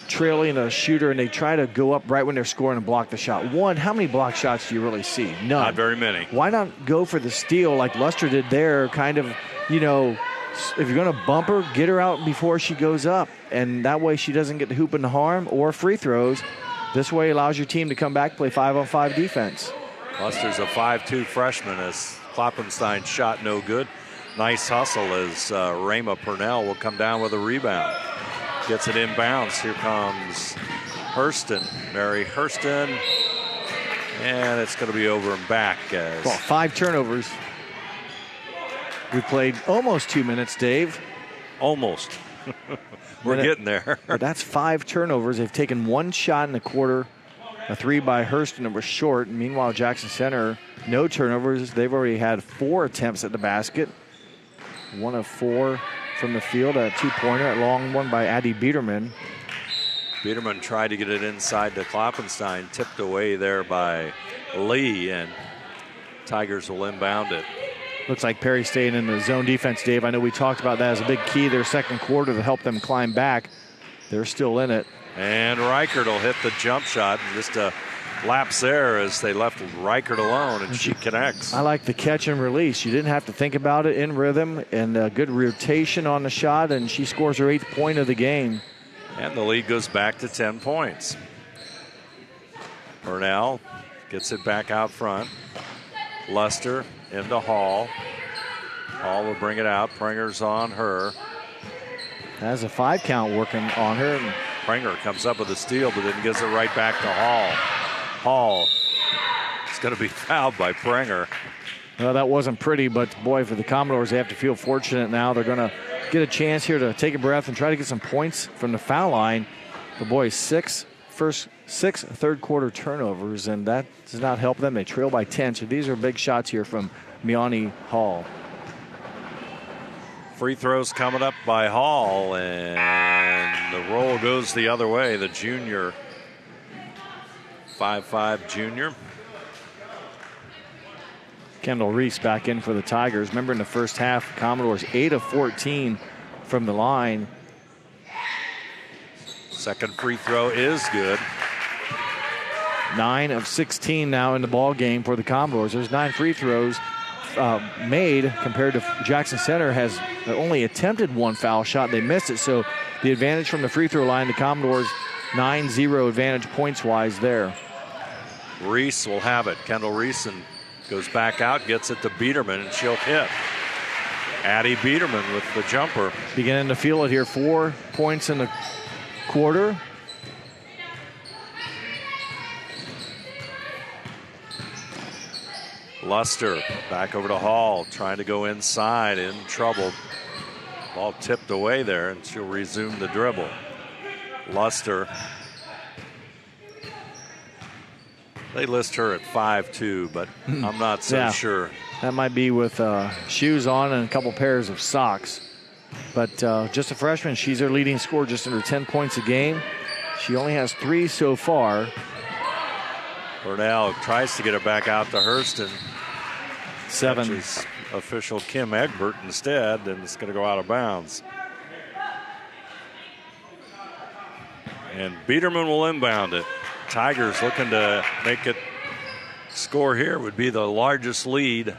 trailing a shooter and they try to go up right when they're scoring and block the shot. One, how many block shots do you really see? None. Not very many. Why not go for the steal like Luster did there, kind of, if you're going to bump her, get her out before she goes up. And that way she doesn't get the hoop and the harm or free throws. This way allows your team to come back, play 5-on-5 defense. Luster's a 5'2 freshman as Kloppenstein's shot no good. Nice hustle as Rayma Purnell will come down with a rebound. Gets it inbounds. Here comes Hurston. Mary Hurston. And it's going to be over and back. 5 turnovers. We played almost 2 minutes, Dave. Almost. We're getting there. But that's 5 turnovers. They've taken 1 shot in the quarter. A 3 by Hurston that was short. Meanwhile, Jackson Center, no turnovers. They've already had 4 attempts at the basket. 1 of 4 from the field. A 2-pointer, a long one by Addie Biederman. Biederman tried to get it inside to Kloppenstein. Tipped away there by Lee, and Tigers will inbound it. Looks like Perry staying in the zone defense, Dave. I know we talked about that as a big key their second quarter to help them climb back. They're still in it. And Reichert will hit the jump shot. Just a lapse there as they left Reichert alone, and she connects. I like the catch and release. You didn't have to think about it, in rhythm, and a good rotation on the shot, and she scores her 8th point of the game. And the lead goes back to 10 points. Purnell gets it back out front. Luster into Hall. Hall will bring it out. Pringer's on her. Has a 5 count working on her. Prenger comes up with a steal, but then gives it right back to Hall. Hall is going to be fouled by Prenger. Well, that wasn't pretty, but boy, for the Commodores, they have to feel fortunate now. They're going to get a chance here to take a breath and try to get some points from the foul line. The boys, 6 third quarter turnovers, and that does not help them. They trail by 10, so these are big shots here from Miani Hall. Free throws coming up by Hall, and the roll goes the other way. The junior, 5'5" junior. Kendall Reese back in for the Tigers. Remember in the first half, Commodores 8 of 14 from the line. Second free throw is good. 9 of 16 now in the ball game for the Commodores. There's 9 free throws made compared to Jackson Center has only attempted 1 foul shot. They missed it, so the advantage from the free throw line, the Commodores 9-0 advantage points-wise there. Reese will have it. Kendall Reese and goes back out, gets it to Biederman, and she'll hit. Addie Biederman with the jumper. Beginning to feel it here. 4 points in the quarter. Luster back over to Hall, trying to go inside, in trouble. Ball tipped away there, and she'll resume the dribble. Luster. They list her at 5'2", but I'm not so sure. That might be with shoes on and a couple pairs of socks. But just a freshman, she's their leading scorer, just under 10 points a game. She only has 3 so far. Burnell tries to get it back out to Hurston. 7. Catches official Kim Egbert instead, and it's going to go out of bounds. And Biederman will inbound it. Tigers looking to make it score here. Would be the largest lead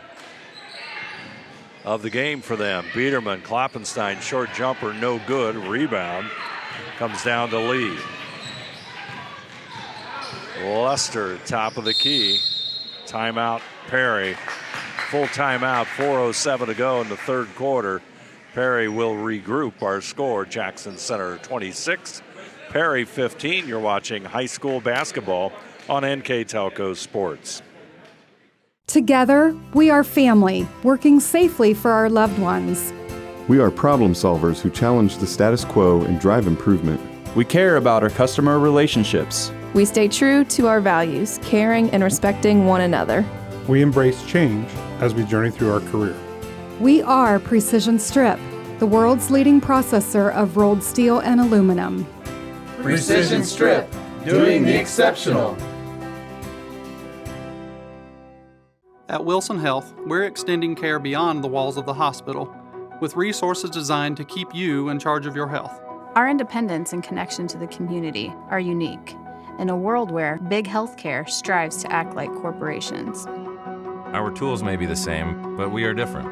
of the game for them. Biederman, Kloppenstein, short jumper, no good. Rebound comes down to Lee. Luster, top of the key. Timeout, Perry. Full timeout, 4:07 to go in the third quarter. Perry will regroup. Our score, Jackson Center 26, Perry 15. You're watching high school basketball on NKTelco Sports. Together, we are family, working safely for our loved ones. We are problem solvers who challenge the status quo and drive improvement. We care about our customer relationships. We stay true to our values, caring and respecting one another. We embrace change as we journey through our career. We are Precision Strip, the world's leading processor of rolled steel and aluminum. Precision Strip, doing the exceptional. At Wilson Health, we're extending care beyond the walls of the hospital with resources designed to keep you in charge of your health. Our independence and connection to the community are unique in a world where big healthcare strives to act like corporations. Our tools may be the same, but we are different.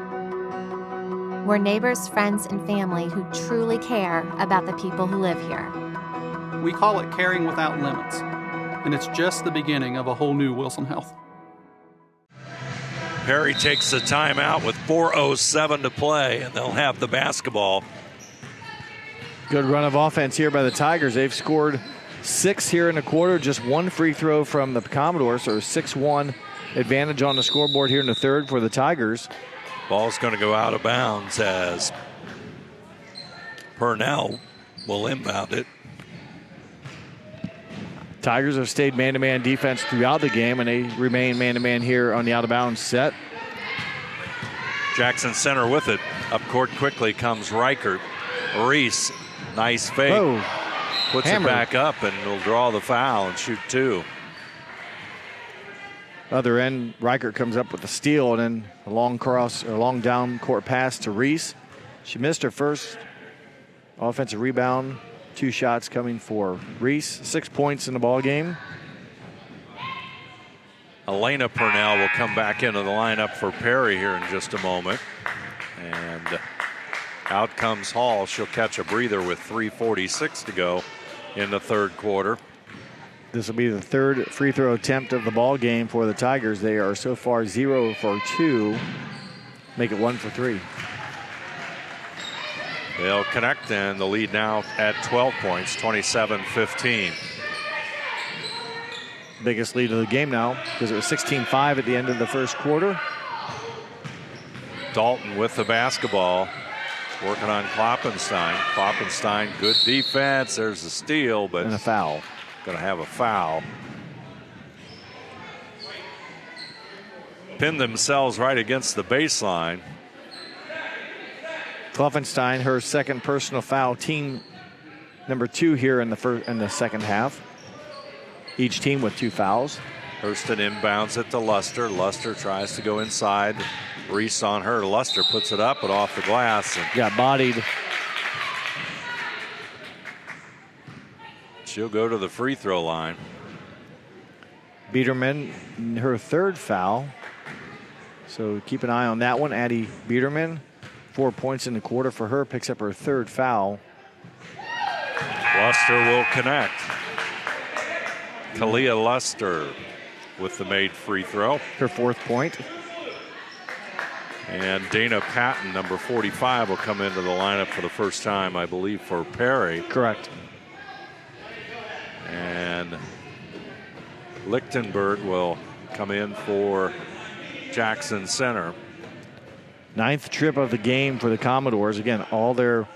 We're neighbors, friends, and family who truly care about the people who live here. We call it caring without limits, and it's just the beginning of a whole new Wilson Health. Perry takes the timeout with 4:07 to play, and they'll have the basketball. Good run of offense here by the Tigers. They've scored 6 here in the quarter, just 1 free throw from the Commodores, so 6-1 advantage on the scoreboard here in the third for the Tigers. Ball's going to go out of bounds as Purnell will inbound it. Tigers have stayed man-to-man defense throughout the game, and they remain man-to-man here on the out-of-bounds set. Jackson Center with it. Up court quickly comes Reichert. Reese, nice fake. Whoa. Puts it back up and will draw the foul and shoot 2. Other end, Reichert comes up with a steal and then a long cross or long down court pass to Reese. She missed her first offensive rebound. 2 shots coming for Reese. 6 points in the ball game. Elena Purnell will come back into the lineup for Perry here in just a moment. And out comes Hall. She'll catch a breather with 3:46 to go in the third quarter. This will be the third free throw attempt of the ball game for the Tigers. They are so far 0 for 2. Make it 1 for 3. They'll connect, and the lead now at 12 points, 27-15. Biggest lead of the game now because it was 16-5 at the end of the first quarter. Dalton with the basketball, working on Kloppenstein. Kloppenstein, good defense. There's a steal, but and a foul. Going to have a foul. Pinned themselves right against the baseline. Kloppenstein, her second personal foul, team number 2 here in the second half. Each team with 2 fouls. Hurston inbounds it to Luster. Luster tries to go inside. Reese on her. Luster puts it up but off the glass. And got bodied. She'll go to the free throw line. Biederman, her third foul. So keep an eye on that one. Addie Biederman, 4 points in the quarter for her, picks up her third foul. Luster will connect. Kalia Luster with the made free throw. Her 4th point. And Dana Patton, number 45, will come into the lineup for the first time, I believe, for Perry. Correct. And Lichtenberg will come in for Jackson Center. 9th trip of the game for the Commodores. Again, all their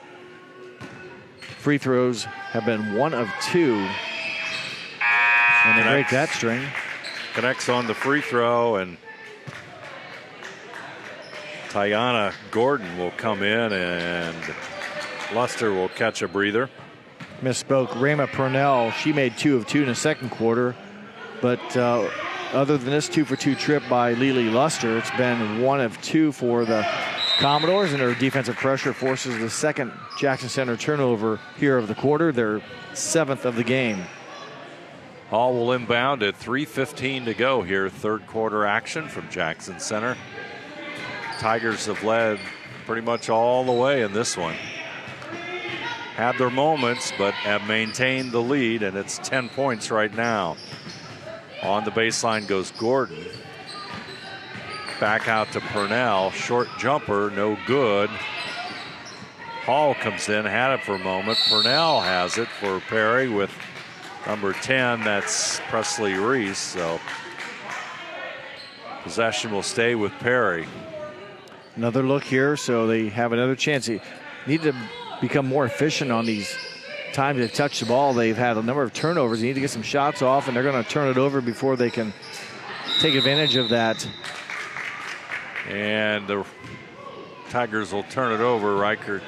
free throws have been 1 of 2. And they break that string. Connects on the free throw, and Tiana Gordon will come in, and Luster will catch a breather. Misspoke. Rama Purnell, she made 2 of 2 in the second quarter. But other than this 2-for-2 trip by Lily Luster, it's been 1 of 2 for the Commodores, and their defensive pressure forces the second Jackson Center turnover here of the quarter, their 7th of the game. Hall will inbound at 3:15 to go here. Third quarter action from Jackson Center. Tigers have led pretty much all the way in this one. Had their moments, but have maintained the lead, and it's 10 points right now. On the baseline goes Gordon. Back out to Purnell. Short jumper, no good. Hall comes in, had it for a moment. Purnell has it for Perry with number 10, that's Presley Reese. So possession will stay with Perry. Another look here, so they have another chance. They need to become more efficient on these times they've touched the ball. They've had a number of turnovers. They need to get some shots off, and they're going to turn it over before they can take advantage of that. And the Tigers will turn it over. Riker.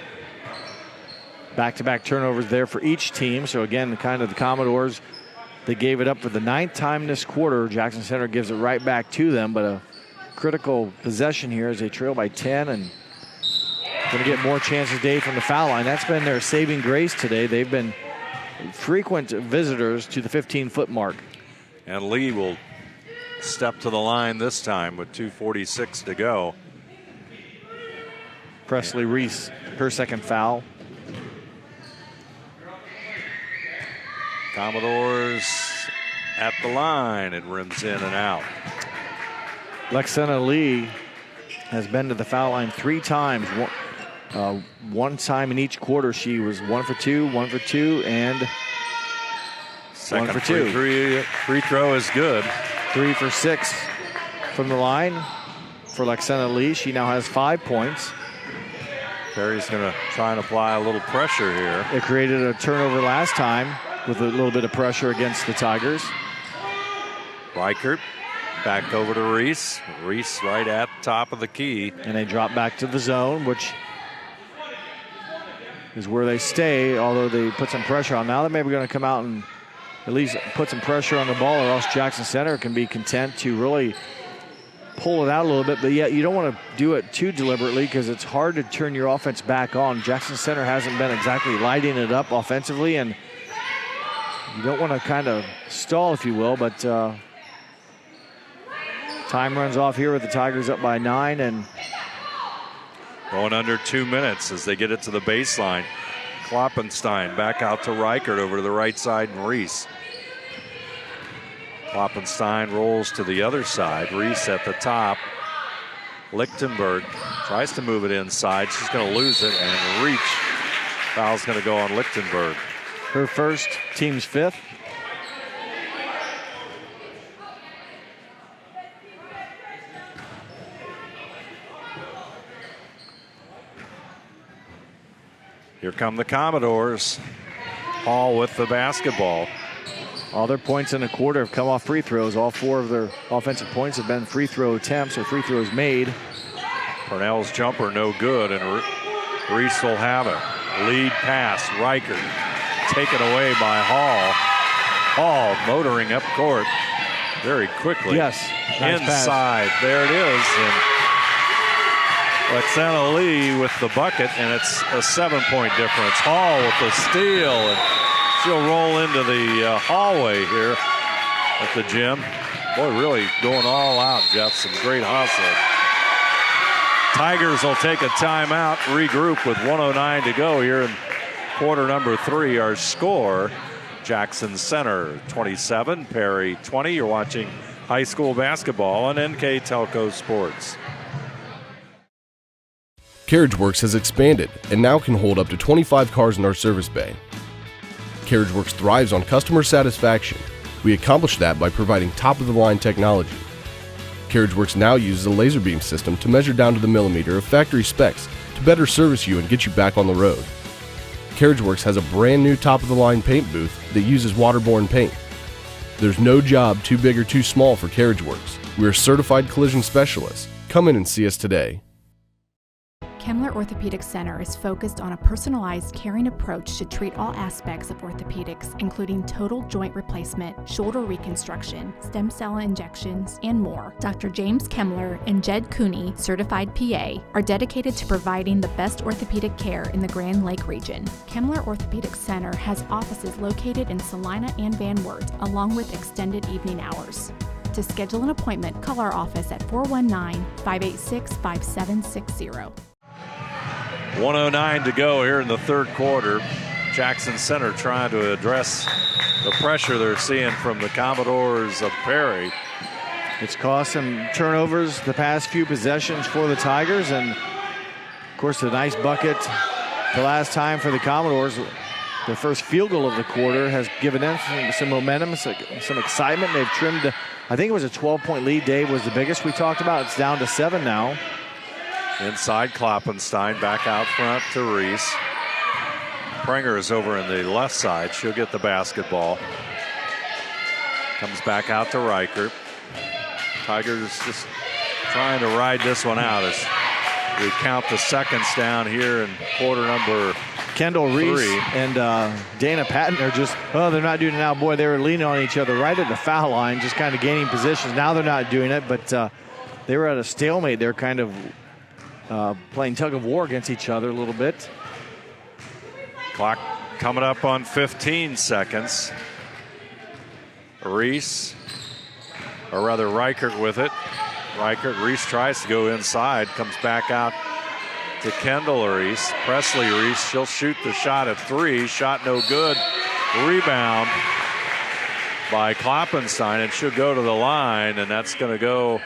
Back-to-back turnovers there for each team. So again, kind of the Commodores, they gave it up for the 9th time this quarter. Jackson Center gives it right back to them, but a critical possession here as they trail by 10 and going to get more chances today from the foul line. That's been their saving grace today. They've been frequent visitors to the 15-foot mark. And Lee will step to the line this time with 2:46 to go. Presley Reese, her second foul. Commodores at the line. It rims in and out. Lexena Lee has been to the foul line 3 times. One time in each quarter, she was 1 for 2, 1 for 2, and second 1 for 2. Free throw is good. 3 for 6 from the line for Lexena Lee. She now has 5 points. Perry's going to try and apply a little pressure here. It created a turnover last time with a little bit of pressure against the Tigers. Reichert back over to Reese. Reese right at the top of the key. And they drop back to the zone, which is where they stay, although they put some pressure on. Now they're maybe going to come out and at least put some pressure on the ball, or else Jackson Center can be content to really pull it out a little bit. But yet you don't want to do it too deliberately because it's hard to turn your offense back on. Jackson Center hasn't been exactly lighting it up offensively, and you don't want to kind of stall, if you will, but time runs off here with the Tigers up by 9 and going under 2 minutes as they get it to the baseline. Kloppenstein back out to Reichert over to the right side, and Reese. Kloppenstein rolls to the other side. Reese at the top. Lichtenberg tries to move it inside. She's going to lose it, and reach. Foul's going to go on Lichtenberg. Her first, team's 5th. Here come the Commodores. Hall with the basketball. All their points in the quarter have come off free throws. All 4 of their offensive points have been free throw attempts or free throws made. Purnell's jumper no good, and Reese will have it. Lead pass, Reichert. Taken away by Hall. Hall motoring up court very quickly. Yes. Nice inside. Pass. There it is. And Lexena Lee with the bucket, and it's a 7-point difference. Hall with the steal, and she'll roll into the hallway here at the gym. Boy, really going all out, Jeff. Some great hustle. Tigers will take a timeout, regroup with 1:09 to go here in quarter number 3. Our score, Jackson Center 27, Perry 20. You're watching high school basketball on NKTelco Sports. CarriageWorks has expanded and now can hold up to 25 cars in our service bay. CarriageWorks thrives on customer satisfaction. We accomplish that by providing top-of-the-line technology. CarriageWorks now uses a laser beam system to measure down to the millimeter of factory specs to better service you and get you back on the road. CarriageWorks has a brand new top-of-the-line paint booth that uses waterborne paint. There's no job too big or too small for CarriageWorks. We're certified collision specialists. Come in and see us today. Kemmler Orthopedic Center is focused on a personalized, caring approach to treat all aspects of orthopedics, including total joint replacement, shoulder reconstruction, stem cell injections, and more. Dr. James Kemmler and Jed Cooney, certified PA, are dedicated to providing the best orthopedic care in the Grand Lake region. Kemmler Orthopedic Center has offices located in Salina and Van Wert, along with extended evening hours. To schedule an appointment, call our office at 419-586-5760. 1:09 to go here in the third quarter. Jackson Center trying to address the pressure they're seeing from the Commodores of Perry. It's caused some turnovers the past few possessions for the Tigers, and of course the nice bucket the last time for the Commodores. The first field goal of the quarter has given them some momentum, some excitement. They've trimmed, I think it was a 12-point lead. Dave was the biggest we talked about. It's down to 7 now. Inside Kloppenstein, back out front to Reese. Pringer is over in the left side. She'll get the basketball. Comes back out to Reichert. Tigers just trying to ride this one out as we count the seconds down here in quarter number Kendall Reese and Dana Patton are just, they're not doing it now. Boy, they were leaning on each other right at the foul line, just kind of gaining positions. Now they're not doing it, but they were at a stalemate. They're kind of playing tug of war against each other a little bit. Clock coming up on 15 seconds. Reese, or rather Reichert with it. Reese tries to go inside, comes back out to Kendall Reese. Presley Reese, she'll shoot the shot at 3. Shot no good. Rebound by Kloppenstein, and she'll go to the line, and that's going to go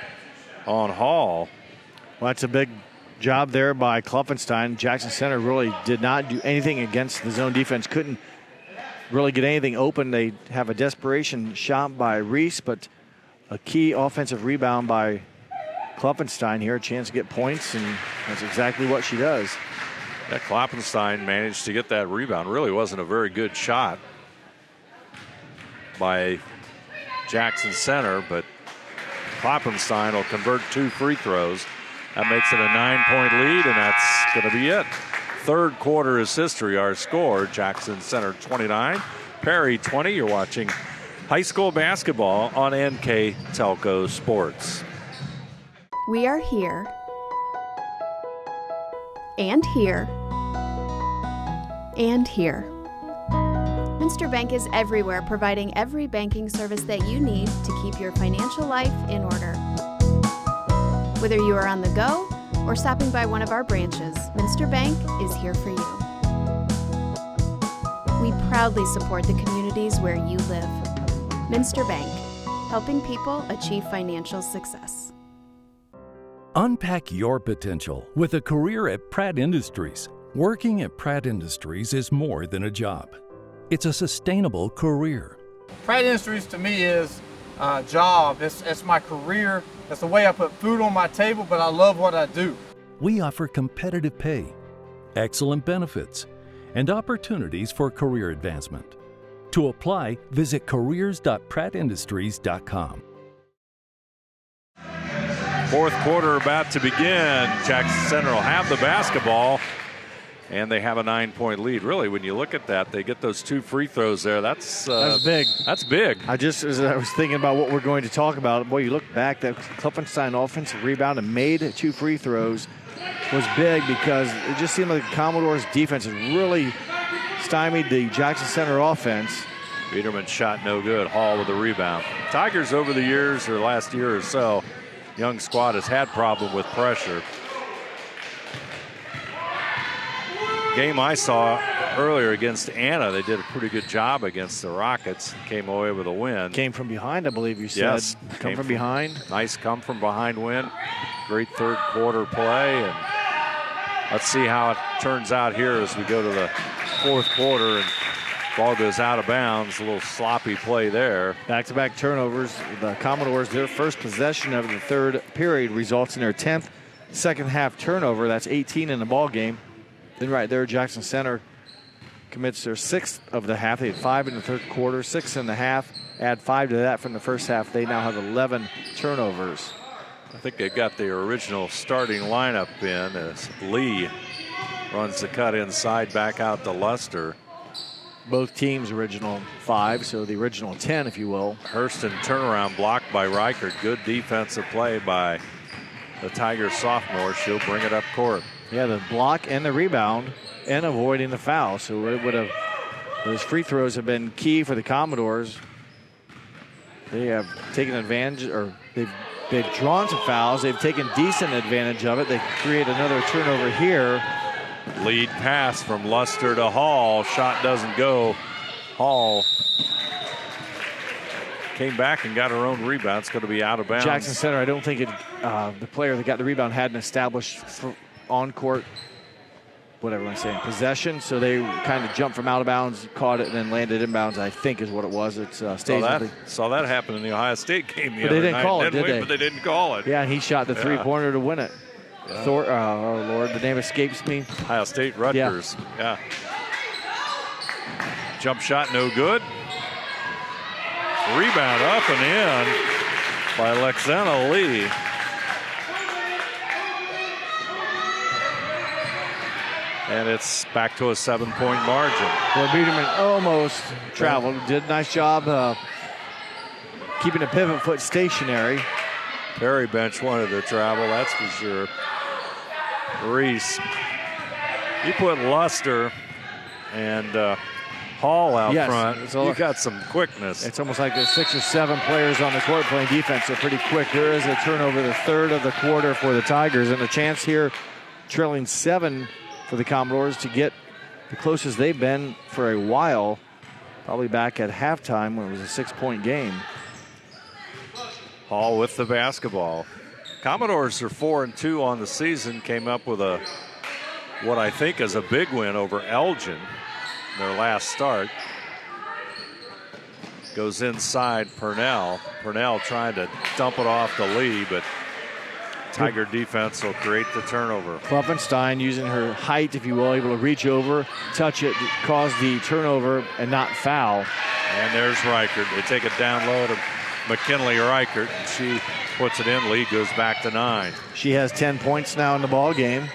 on Hall. Well, that's a big job there by Kloppenstein. Jackson Center really did not do anything against the zone defense. Couldn't really get anything open. They have a desperation shot by Reese, but a key offensive rebound by Kloppenstein here. A chance to get points, and that's exactly what she does. Yeah, Kloppenstein managed to get that rebound. Really wasn't a very good shot by Jackson Center, but Kloppenstein will convert 2 free throws. That makes it a 9-point lead, and that's going to be it. Third quarter is history. Our score, Jackson Center 29, Perry 20. You're watching high school basketball on NKTelco Sports. We are here, and here, and here. Minster Bank is everywhere, providing every banking service that you need to keep your financial life in order. Whether you are on the go or stopping by one of our branches, Minster Bank is here for you. We proudly support the communities where you live. Minster Bank, helping people achieve financial success. Unpack your potential with a career at Pratt Industries. Working at Pratt Industries is more than a job. It's a sustainable career. Pratt Industries to me is a job. It's my career. It's the way I put food on my table, but I love what I do. We offer competitive pay, excellent benefits, and opportunities for career advancement. To apply, visit careers.prattindustries.com. Fourth quarter about to begin. Jackson Center will have the basketball, and they have a 9-point lead. Really, when you look at that, they get those 2 free throws there. That's big. That's big. As I was thinking about what we're going to talk about, boy, you look back, that Kloppenstein offensive rebound and made 2 free throws was big because it just seemed like the Commodores defense has really stymied the Jackson Center offense. Biederman's shot no good. Hall with the rebound. Tigers over the years, or last year or so, young squad has had problem with pressure. game I saw earlier against Anna, they did a pretty good job against the Rockets. Came away with a win. Came from behind, I believe you said. Yes. Come from behind. Nice come from behind win. Great third quarter play. And let's see how it turns out here as we go to the fourth quarter. And ball goes out of bounds. A little sloppy play there. Back-to-back turnovers. The Commodores, their first possession of the third period results in their 10th second half turnover. That's 18 in the ball game. Then right there, Jackson Center commits their 6th of the half. They had 5 in the third quarter, 6 in the half. Add 5 to that from the first half. They now have 11 turnovers. I think they've got the original starting lineup in as Lee runs the cut inside back out to Luster. Both teams' original 5, so the original 10, if you will. Hurston turnaround blocked by Reichert. Good defensive play by the Tigers sophomore. She'll bring it up court. Yeah, the block and the rebound and avoiding the foul. So it would have, those free throws have been key for the Commodores. They have taken advantage, or they've drawn some fouls. They've taken decent advantage of it. They create another turnover here. Lead pass from Luster to Hall. Shot doesn't go. Hall came back and got her own rebound. It's going to be out of bounds. Jackson Center, I don't think the player that got the rebound hadn't established on-court, whatever I'm saying, possession. So they kind of jumped from out of bounds, caught it, and then landed inbounds, I think is what it was. It stays. Saw that happen in the Ohio State game the but other they didn't night. call it, did they? But they didn't call it. Yeah, and he shot the three-pointer to win it. Yeah. Oh, Lord, the name escapes me. Ohio State, Rutgers. Yeah. Jump shot, no good. Rebound up and in by Lexana Lee. And it's back to a 7-point margin. Well, Biederman almost traveled. Did a nice job keeping the pivot foot stationary. Perry bench wanted to travel, that's for sure. Reese. You put Luster and Hall out front. You got some quickness. It's almost like there's 6 or 7 players on the court playing defense. They're pretty quick. There is a turnover the third of the quarter for the Tigers, and a chance here, trailing 7 for the Commodores, to get the closest they've been for a while, probably back at halftime when it was a 6-point game. Hall with the basketball. Commodores are 4-2 on the season. Came up with what I think is a big win over Elgin, their last start. Goes inside Purnell. Purnell trying to dump it off to Lee, but Tiger defense will create the turnover. Kluffenstein using her height, if you will, able to reach over, touch it, cause the turnover, and not foul. And there's Reichert. They take it down low to McKinley Reichert. She puts it in. Lee goes back to 9. She has 10 points now in the ball game.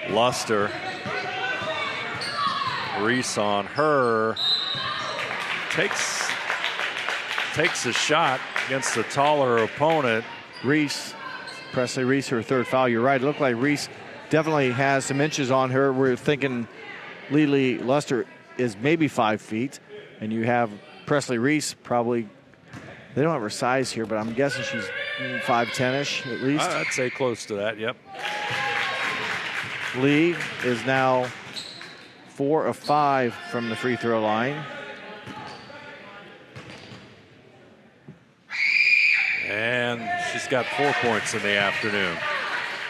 Luster. Reese on her. Takes a shot against the taller opponent. Presley Reese, her third foul. You're right. It looked like Reese definitely has some inches on her. We're thinking Lily Luster is maybe 5 feet. And you have Presley Reese probably, they don't have her size here, but I'm guessing she's 5'10"-ish at least. I'd say close to that, yep. Lee is now 4 of 5 from the free throw line. And she's got 4 points in the afternoon.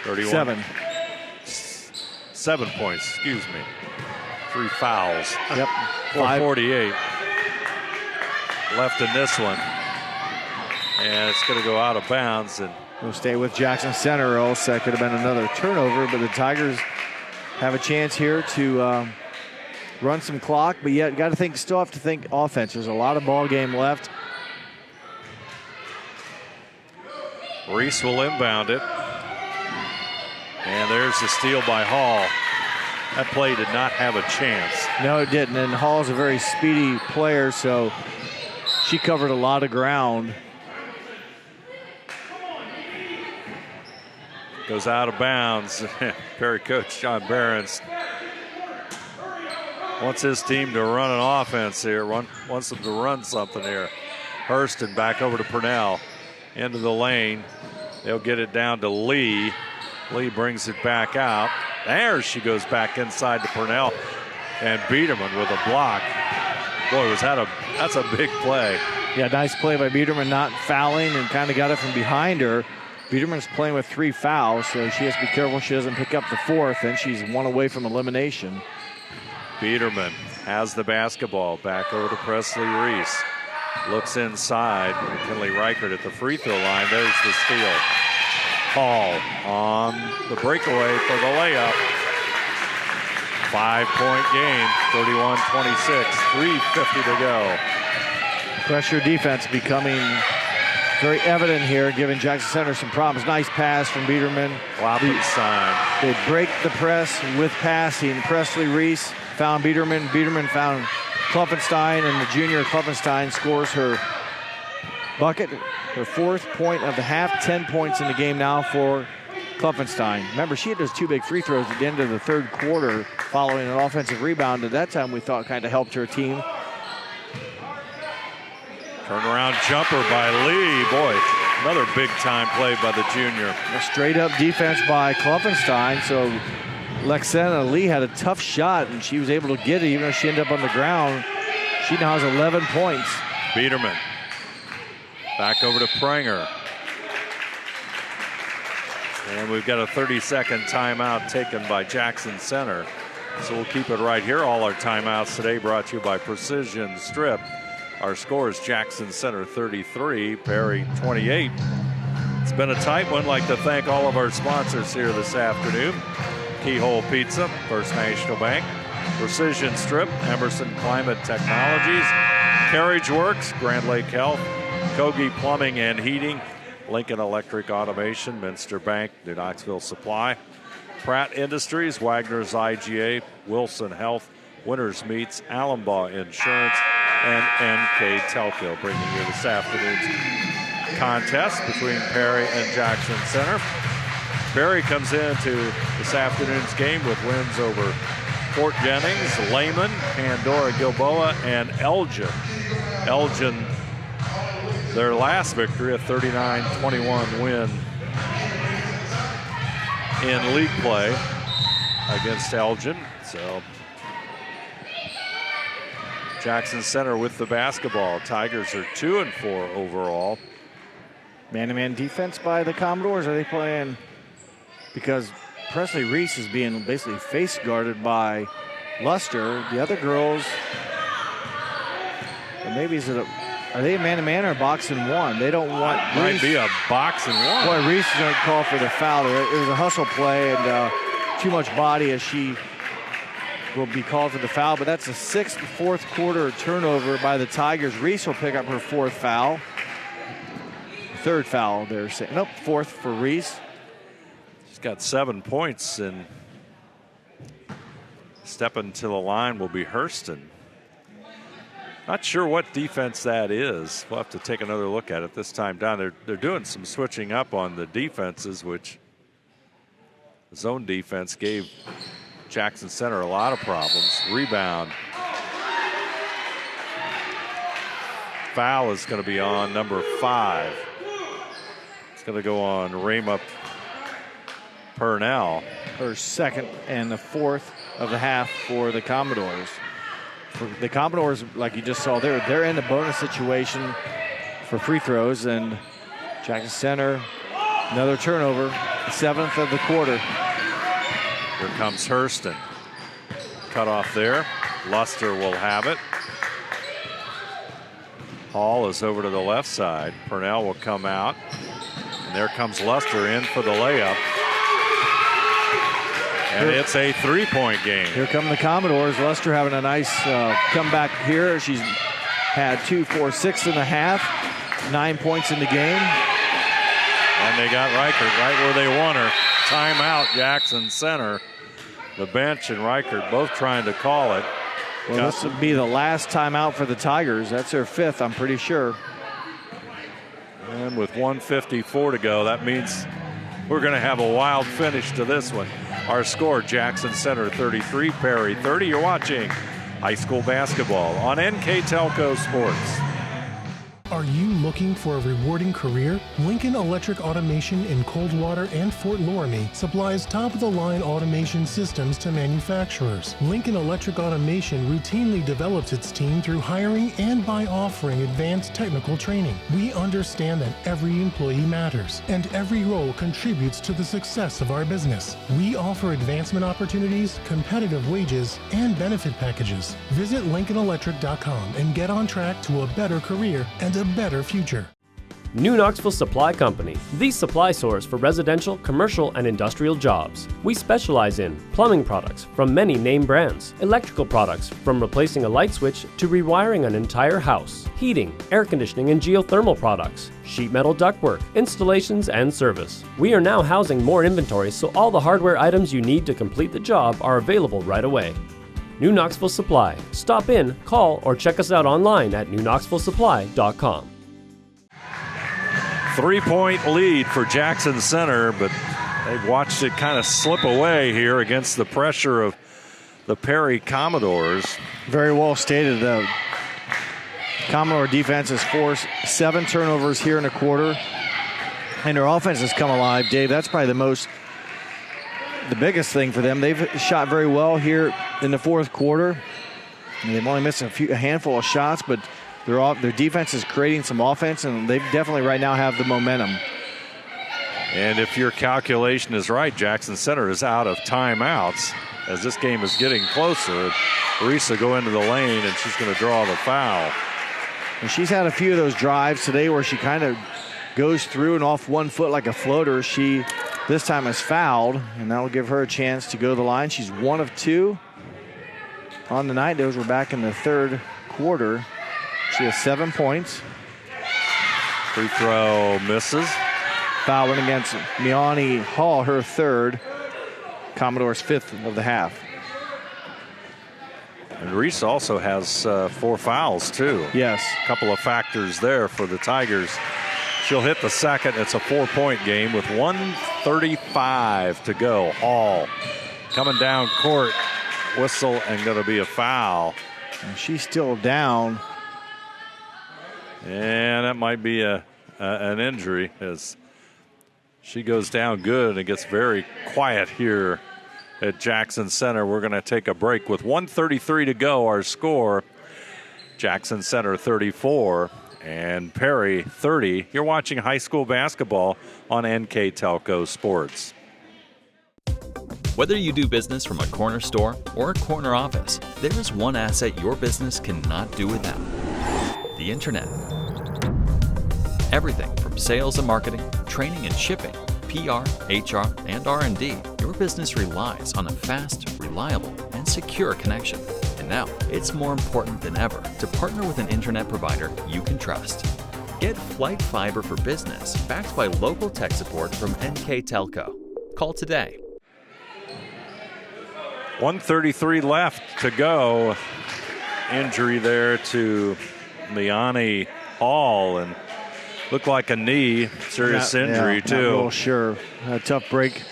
31. 7 points, excuse me. 3 fouls. Yep. 4:48 left in this one. And it's going to go out of bounds. And we'll stay with Jackson Center, or else that could have been another turnover. But the Tigers have a chance here to run some clock. But yet, still have to think offense. There's a lot of ball game left. Reese will inbound it. And there's the steal by Hall. That play did not have a chance. No, it didn't. And Hall's a very speedy player, so she covered a lot of ground. Goes out of bounds. Perry coach John Behrens wants his team to run an offense here. Wants them to run something here. Hurston back over to Purnell. Into the lane. They'll get it down to Lee. Lee brings it back out. There she goes back inside to Purnell. And Biederman with a block. Boy, that's a big play. Yeah, nice play by Biederman, not fouling and kind of got it from behind her. Biederman's playing with 3 fouls, so she has to be careful she doesn't pick up the 4th, and she's 1 away from elimination. Biederman has the basketball. Back over to Presley Reese. Looks inside. McKinley Reichert at the free throw line. There's the steal. Hall on the breakaway for the layup. 5-point game, 31-26, 3:50 to go. Pressure defense becoming very evident here, giving Jackson Center some problems. Nice pass from Biederman. Klopfenstein. They break the press with passing. Presley Reese found Biederman. Biederman found Klopfenstein, and the junior Klopfenstein scores her bucket, her 4th point of the half. 10 points in the game now for Klopfenstein. Remember, she had those 2 big free throws at the end of the 3rd quarter following an offensive rebound. At that time, we thought kind of helped her team. Turnaround jumper by Lee. Boy, another big-time play by the junior. A straight-up defense by Klopfenstein. So Lexena Lee had a tough shot, and she was able to get it even though she ended up on the ground. She now has 11 points. Biederman. Back over to Pranger. And we've got a 30-second timeout taken by Jackson Center. So we'll keep it right here. All our timeouts today brought to you by Precision Strip. Our score is Jackson Center 33, Perry 28. It's been a tight one. I'd like to thank all of our sponsors here this afternoon. Keyhole Pizza, First National Bank, Precision Strip, Emerson Climate Technologies, Carriage Works, Grand Lake Health, Kogi Plumbing and Heating, Lincoln Electric Automation, Minster Bank, New Knoxville Supply, Pratt Industries, Wagner's IGA, Wilson Health, Winters Meats, Allenbaugh Insurance, and NKTelco, bringing you this afternoon's contest between Perry and Jackson Center. Perry comes into this afternoon's game with wins over Fort Jennings, Lehman, Pandora Gilboa, and Elgin. Elgin, their last victory, a 39-21 win in league play against Elgin. So Jackson Center with the basketball. Tigers are 2-4 overall. Man-to-man defense by the Commodores. Are they playing? Because Presley Reese is being basically face guarded by Luster. The other girls, or maybe are they man-to-man or box and one? They don't want Might Reese. be a box and one. Boy, Reese is going to call for the foul there. It was a hustle play and too much body as she will be called for the foul, but that's a 6th, 4th quarter turnover by the Tigers. Reese will pick up her 4th foul. 3rd foul, they're saying. Nope, 4th for Reese. She's got 7 points, and stepping to the line will be Hurston. Not sure what defense that is. We'll have to take another look at it this time down. They're doing some switching up on the defenses, which the zone defense gave Jackson Center a lot of problems. Rebound. Foul is going to be on number 5. It's going to go on Rayma Purnell. Her 2nd and the 4th of the half for the Commodores. For the Commodores, like you just saw, they're in a bonus situation for free throws, and Jackson Center, another turnover, 7th of the quarter. Here comes Hurston. Cut off there. Luster will have it. Hall is over to the left side. Purnell will come out. And there comes Luster in for the layup. And it's a 3-point game. Here come the Commodores. Luster having a nice comeback here. She's had 2, 4, 6 in the half. 9 points in the game. And they got Reichert right where they want her. Timeout, Jackson Center. The bench and Reichert both trying to call it. Well, this would be the last timeout for the Tigers. That's their 5th, I'm pretty sure. And with 1:54 to go, that means we're going to have a wild finish to this one. Our score, Jackson Center 33, Perry 30. You're watching high school basketball on NKTelco Sports. Are you looking for a rewarding career? Lincoln Electric Automation in Coldwater and Fort Loramie supplies top-of-the-line automation systems to manufacturers. Lincoln Electric Automation routinely develops its team through hiring and by offering advanced technical training. We understand that every employee matters, and every role contributes to the success of our business. We offer advancement opportunities, competitive wages, and benefit packages. Visit LincolnElectric.com and get on track to a better career and a better future. New Knoxville Supply Company, the supply source for residential, commercial, and industrial jobs. We specialize in plumbing products from many name brands, electrical products from replacing a light switch to rewiring an entire house, heating, air conditioning, and geothermal products, sheet metal ductwork, installations, and service. We are now housing more inventory, so all the hardware items you need to complete the job are available right away. New Knoxville Supply. Stop in, call, or check us out online at newknoxvillesupply.com. 3-point lead for Jackson Center, but they've watched it kind of slip away here against the pressure of the Perry Commodores. Very well stated. The Commodore defense has forced 7 turnovers here in a quarter, and their offense has come alive. Dave, that's probably the biggest thing for them. They've shot very well here in the fourth quarter. And they've only missed a handful of shots, but their defense is creating some offense, and they definitely right now have the momentum. And if your calculation is right, Jackson Center is out of timeouts. As this game is getting closer, Reese will go into the lane, and she's going to draw the foul. And she's had a few of those drives today where she kind of goes through and off one foot like a floater. She this time has fouled, and that will give her a chance to go to the line. She's 1 of 2 on the night. Those were back in the third quarter. She has 7 points. Free throw misses. Foul went against Miani Hall, her third. Commodore's 5th of the half. And Reese also has 4 fouls, too. Yes. A couple of factors there for the Tigers. She'll hit the second. It's a 4-point game with 1:35 to go. Hall coming down court. Whistle and going to be a foul. And she's still down. And that might be an injury as she goes down good, and it gets very quiet here at Jackson Center. We're going to take a break with 1:33 to go. Our score, Jackson Center 34 and Perry 30. You're watching high school basketball on NKTelco Sports. Whether you do business from a corner store or a corner office, there is one asset your business cannot do without: the internet. Everything from sales and marketing, training and shipping, PR, HR, and R&D, your business relies on a fast, reliable, and secure connection. And now, it's more important than ever to partner with an internet provider you can trust. Get Flight Fiber for Business, backed by local tech support from NKTelco. Call today. 1:33 left to go. Injury there to Miani Hall, and looked like a knee. Serious injury, too. Not real sure. A tough break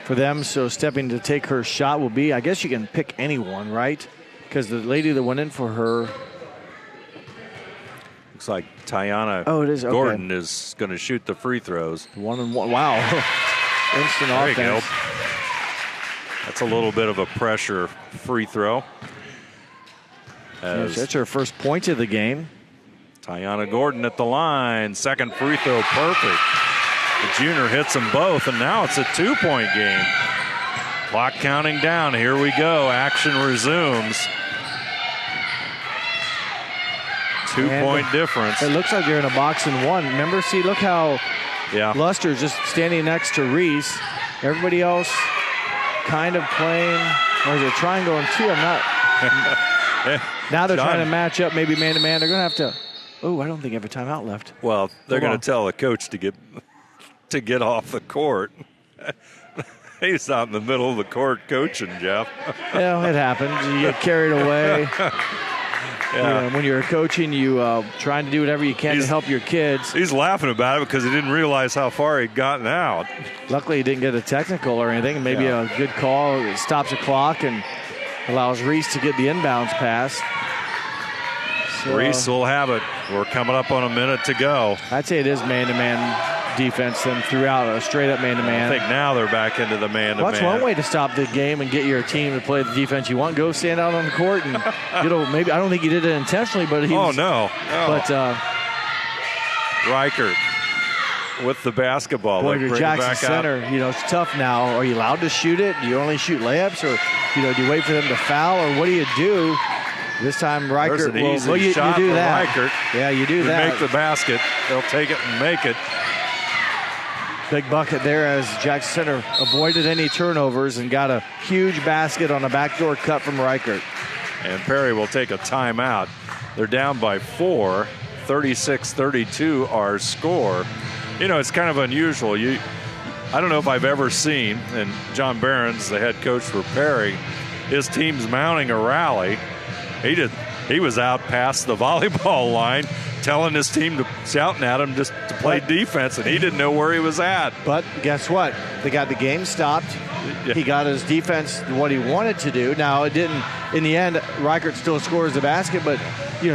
for them. So stepping to take her shot will be, I guess you can pick anyone, right? Because the lady that went in for her. Looks like Tiana Gordon is going to shoot the free throws. 1-and-1. Wow. Instant there offense. You go. That's a little bit of a pressure free throw. Yes, that's her first point of the game. Tiana Gordon at the line. Second free throw, perfect. The junior hits them both, and now it's a 2-point game. Clock counting down. Here we go. Action resumes. 2-point difference. It looks like they're in a box and one. Remember, see, look how Luster's just standing next to Reese. Everybody else kind of playing, or is it triangle and 2? I'm not. Now they're trying to match up, maybe man-to-man. They're going to have to. Oh, I don't think they have a timeout left. Well, they're going to tell the coach to get off the court. He's out in the middle of the court coaching, Jeff. Yeah, it happens. You get carried away. You know, when you're coaching, you trying to do whatever you can to help your kids. He's laughing about it because he didn't realize how far he'd gotten out. Luckily, he didn't get a technical or anything. Maybe a good call. It stops the clock and allows Reese to get the inbounds pass. Reese will have it. We're coming up on a minute to go. I'd say it is man-to-man defense and throughout a straight-up man-to-man. I think now they're back into the man-to-man. Well, that's one way to stop the game and get your team to play the defense you want. Go stand out on the court and, maybe I don't think he did it intentionally, but he was. Oh, no. But Reichert with the basketball. Boy, your Jackson Center, it's tough now. Are you allowed to shoot it? Do you only shoot layups, or do you wait for them to foul, or what do you do? This time, Reichert. There's an easy shot you do from that. Reichert. Yeah, you do that. Make the basket. They'll take it and make it. Big bucket there as Jackson Center avoided any turnovers and got a huge basket on a backdoor cut from Reichert. And Perry will take a timeout. They're down by 4, 36-32 our score. It's kind of unusual. I don't know if I've ever seen, and John Behrens, the head coach for Perry, his team's mounting a rally. He was out past the volleyball line telling his team shouting at him just to play defense, and he didn't know where he was at. But guess what? They got the game stopped. Yeah. He got his defense what he wanted to do. Now, it didn't. In the end, Reichert still scores the basket, but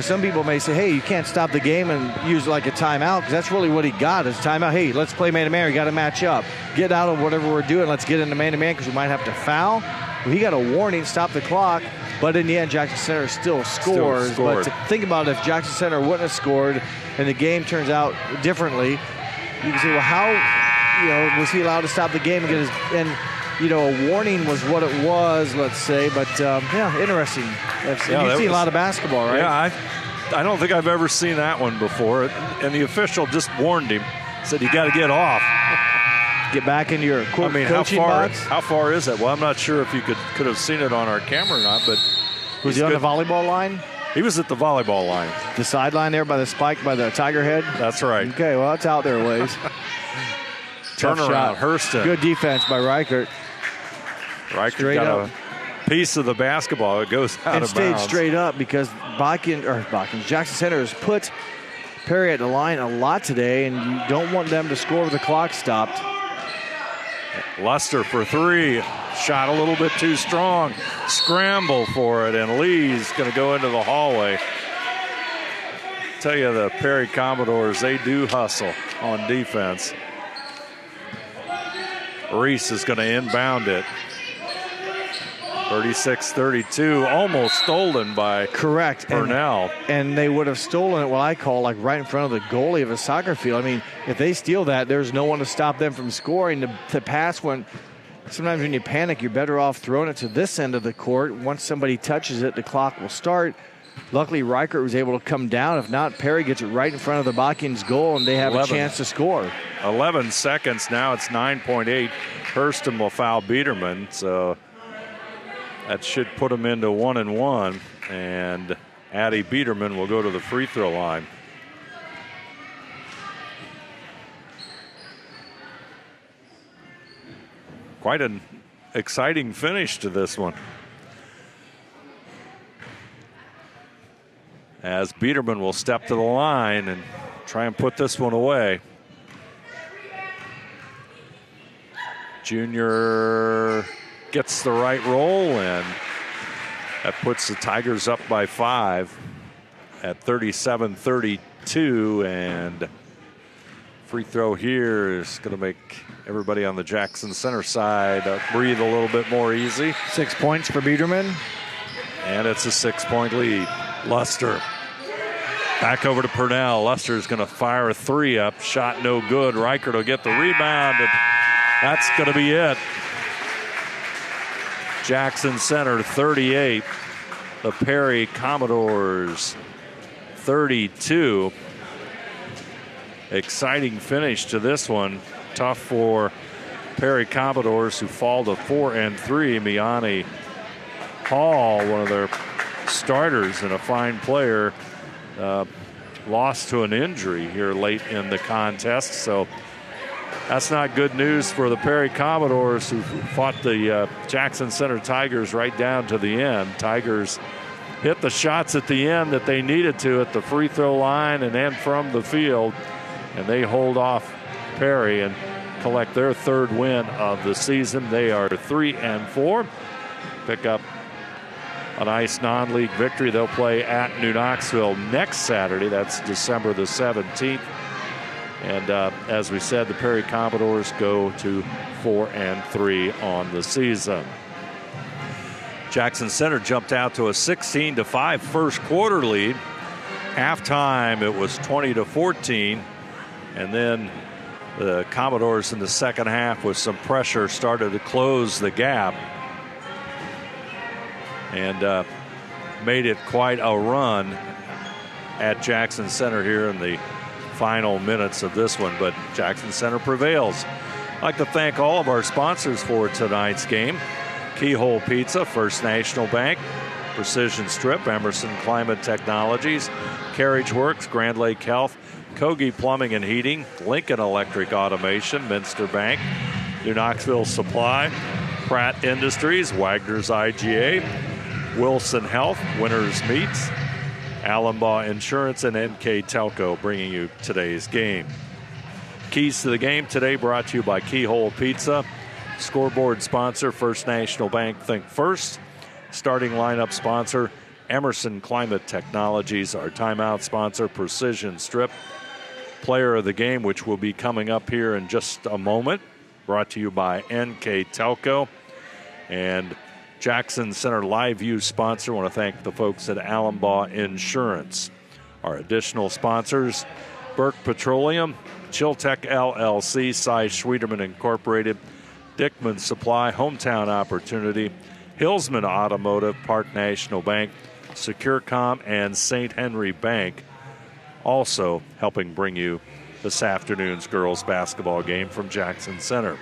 some people may say, hey, you can't stop the game and use like a timeout, because that's really what he got is timeout. Hey, let's play man-to-man. We got to match up. Get out of whatever we're doing. Let's get into man-to-man because we might have to foul. Well, he got a warning, stop the clock. But in the end, Jackson Center still scores. But think about it, if Jackson Center wouldn't have scored and the game turns out differently, you can say, well, how was he allowed to stop the game and get his a warning was what it was, let's say. But interesting. You've seen a lot of basketball, right? Yeah, I don't think I've ever seen that one before. And the official just warned him, said you got to get off. Get back into your coaching box. How far is that? Well, I'm not sure if you could have seen it on our camera or not, but was he on the volleyball line? He was at the volleyball line. The sideline there by the spike by the Tiger head? That's right. Okay, well, it's out there a ways. Turnaround, Hurston. Good defense by Reichert. Reichert got a piece of the basketball. It goes out of bounds. And stayed straight up because Jackson Center has put Perry at the line a lot today, and you don't want them to score with the clock stopped. Luster for 3. Shot a little bit too strong. Scramble for it, and Lee's going to go into the hallway. Tell you, the Perry Commodores, they do hustle on defense. Reese is going to inbound it. 36-32, almost stolen by Purnell. And they would have stolen it, what I call, like right in front of the goalie of a soccer field. I mean, if they steal that, there's no one to stop them from scoring. The pass went, sometimes when you panic, you're better off throwing it to this end of the court. Once somebody touches it, the clock will start. Luckily, Reichert was able to come down. If not, Perry gets it right in front of the Bakins goal, and they have a chance to score. 11 seconds now. It's 9.8. Hurston will foul Biederman, so that should put him into 1-1, and Addie Biederman will go to the free throw line. Quite an exciting finish to this one, as Biederman will step to the line and try and put this one away. Junior gets the right roll, and that puts the Tigers up by 5 at 37-32, and free throw here is going to make everybody on the Jackson Center side breathe a little bit more easy. 6 points for Biederman. And it's a 6-point lead. Luster back over to Purnell. Luster's going to fire a 3 up. Shot no good. Reichert will get the rebound, and that's going to be it. Jackson Center 38. The Perry Commodores 32. Exciting finish to this one. Tough for Perry Commodores, who fall to 4-3. Miani Hall, one of their starters and a fine player, lost to an injury here late in the contest. So that's not good news for the Perry Commodores, who fought the Jackson Center Tigers right down to the end. Tigers hit the shots at the end that they needed to at the free throw line and then from the field, and they hold off Perry and collect their 3rd win of the season. They are 3-4. Pick up a nice non-league victory. They'll play at New Knoxville next Saturday. That's December the 17th. And as we said, the Perry Commodores go to 4-3 on the season. Jackson Center jumped out to a 16-5 first quarter lead. Halftime, it was 20-14. And then the Commodores in the second half with some pressure started to close the gap. And made it quite a run at Jackson Center here in the final minutes of this one, but Jackson Center prevails. I'd like to thank all of our sponsors for tonight's game. Keyhole Pizza, First National Bank, Precision Strip, Emerson Climate Technologies, Carriage Works, Grand Lake Health, Kogi Plumbing and Heating, Lincoln Electric Automation, Minster Bank, New Knoxville Supply, Pratt Industries, Wagner's IGA, Wilson Health, Winners Meats, Allenbaugh Insurance, and NKTelco bringing you today's game. Keys to the game today brought to you by Keyhole Pizza. Scoreboard sponsor, First National Bank, Think First. Starting lineup sponsor, Emerson Climate Technologies. Our timeout sponsor, Precision Strip. Player of the game, which will be coming up here in just a moment, brought to you by NKTelco. And Jackson Center Live View sponsor. I want to thank the folks at Allenbaugh Insurance. Our additional sponsors, Burke Petroleum, Chiltech LLC, Cy Schwederman Incorporated, Dickman Supply, Hometown Opportunity, Hillsman Automotive, Park National Bank, Securcom, and St. Henry Bank, also helping bring you this afternoon's girls basketball game from Jackson Center.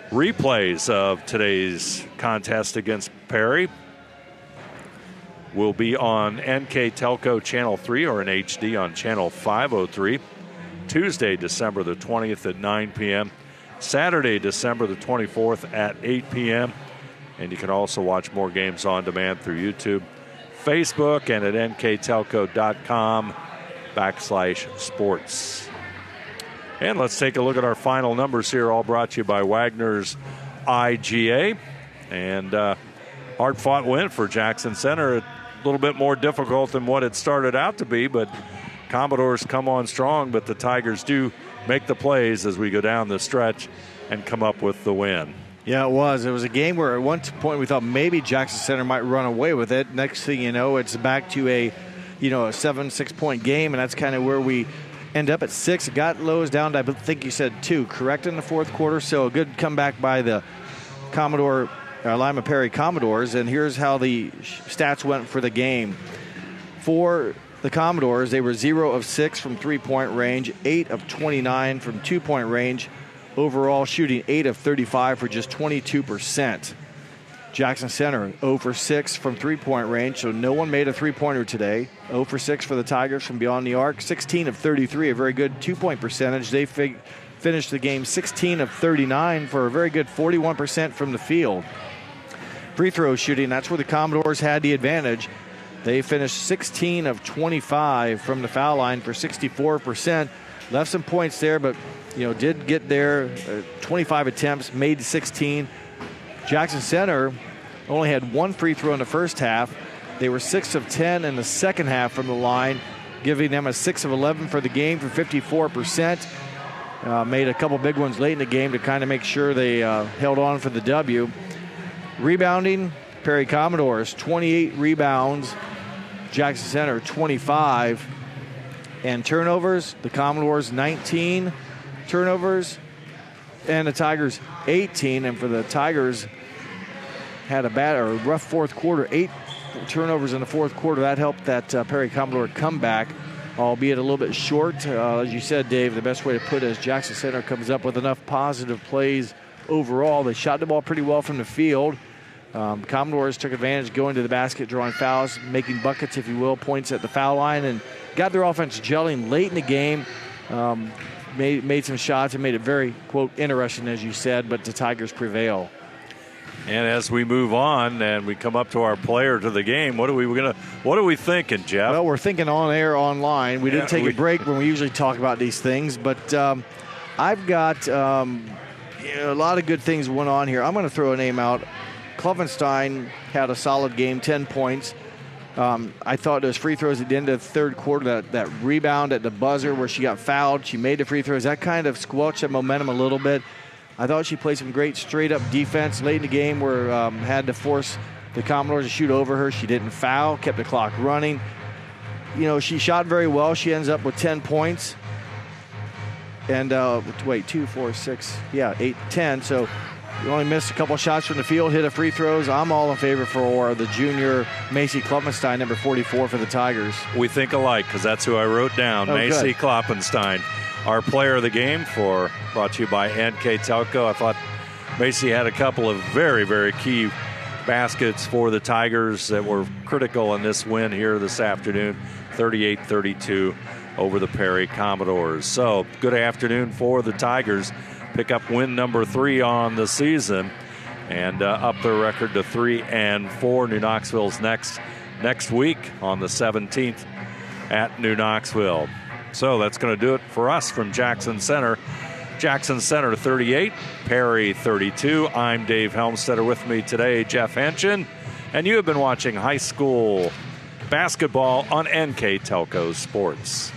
Replays of today's contest against Perry will be on NKTelco Channel 3 or in HD on Channel 503. Tuesday, December the 20th at 9 p.m. Saturday, December the 24th at 8 p.m. And you can also watch more games on demand through YouTube, Facebook, and at nktelco.com/sports. And let's take a look at our final numbers here, all brought to you by Wagner's IGA. And hard-fought win for Jackson Center. A little bit more difficult than what it started out to be, but Commodores come on strong, but the Tigers do make the plays as we go down the stretch and come up with the win. Yeah, it was. It was a game where at one point we thought maybe Jackson Center might run away with it. Next thing you know, it's back to a 7-6 point game, and that's kind of where we end up at 6. It got Lowe's down to, I think you said 2, correct, in the fourth quarter. So a good comeback by the Lima Perry Commodores. And here's how the stats went for the game. For the Commodores, they were 0 of 6 from 3-point range, 8 of 29 from 2-point range. Overall shooting 8 of 35 for just 22%. Jackson Center 0 for 6 from 3-point range, so no one made a three-pointer today. 0 for 6 for the Tigers from beyond the arc. 16 of 33, a very good 2-point percentage. They finished the game 16 of 39 for a very good 41% from the field. Free throw shooting, that's where the Commodores had the advantage. They finished 16 of 25 from the foul line for 64%. Left some points there, but did get there. 25 attempts, made 16. Jackson Center only had 1 free throw in the first half. They were 6 of 10 in the second half from the line, giving them a 6 of 11 for the game for 54%. Made a couple big ones late in the game to kind of make sure they held on for the W. Rebounding, Perry Commodores, 28 rebounds. Jackson Center, 25. And turnovers, the Commodores, 19 turnovers. And the Tigers, 18. And for the Tigers, had a rough fourth quarter, 8 turnovers in the fourth quarter. That helped that Perry Commodore comeback, albeit a little bit short. As you said, Dave, the best way to put it is Jackson Center comes up with enough positive plays overall. They shot the ball pretty well from the field. Commodores took advantage going to the basket, drawing fouls, making buckets, if you will, points at the foul line, and got their offense gelling late in the game. Made some shots and made it very, quote, interesting, as you said, but the Tigers prevail. And as we move on and we come up to our player to the game, what are we thinking, Jeff? Well, we're thinking on air, online. We didn't take a break when we usually talk about these things, but I've got a lot of good things went on here. I'm going to throw a name out, Klovenstein had a solid game, 10 points. I thought those free throws at the end of the third quarter, that rebound at the buzzer where she got fouled, she made the free throws, that kind of squelched that momentum a little bit. I thought she played some great straight-up defense late in the game where had to force the Commodores to shoot over her. She didn't foul, kept the clock running. You know, she shot very well. She ends up with 10 points. And, 2, 4, 6, 8, 10. So you only missed a couple shots from the field, hit a free throws. I'm all in favor for the junior Macy Kloppenstein, number 44 for the Tigers. We think alike because that's who I wrote down, Macy Kloppenstein. Our player of the game brought to you by NKTelco. I thought Macy had a couple of very, very key baskets for the Tigers that were critical in this win here this afternoon, 38-32 over the Perry Commodores. So good afternoon for the Tigers. Pick up win number 3 on the season and up their record to 3-4. New Knoxville's next week on the 17th at New Knoxville. So that's going to do it for us from Jackson Center. Jackson Center 38, Perry 32. I'm Dave Helmstetter. With me today, Jeff Henshin. And you have been watching high school basketball on NKTelco Sports.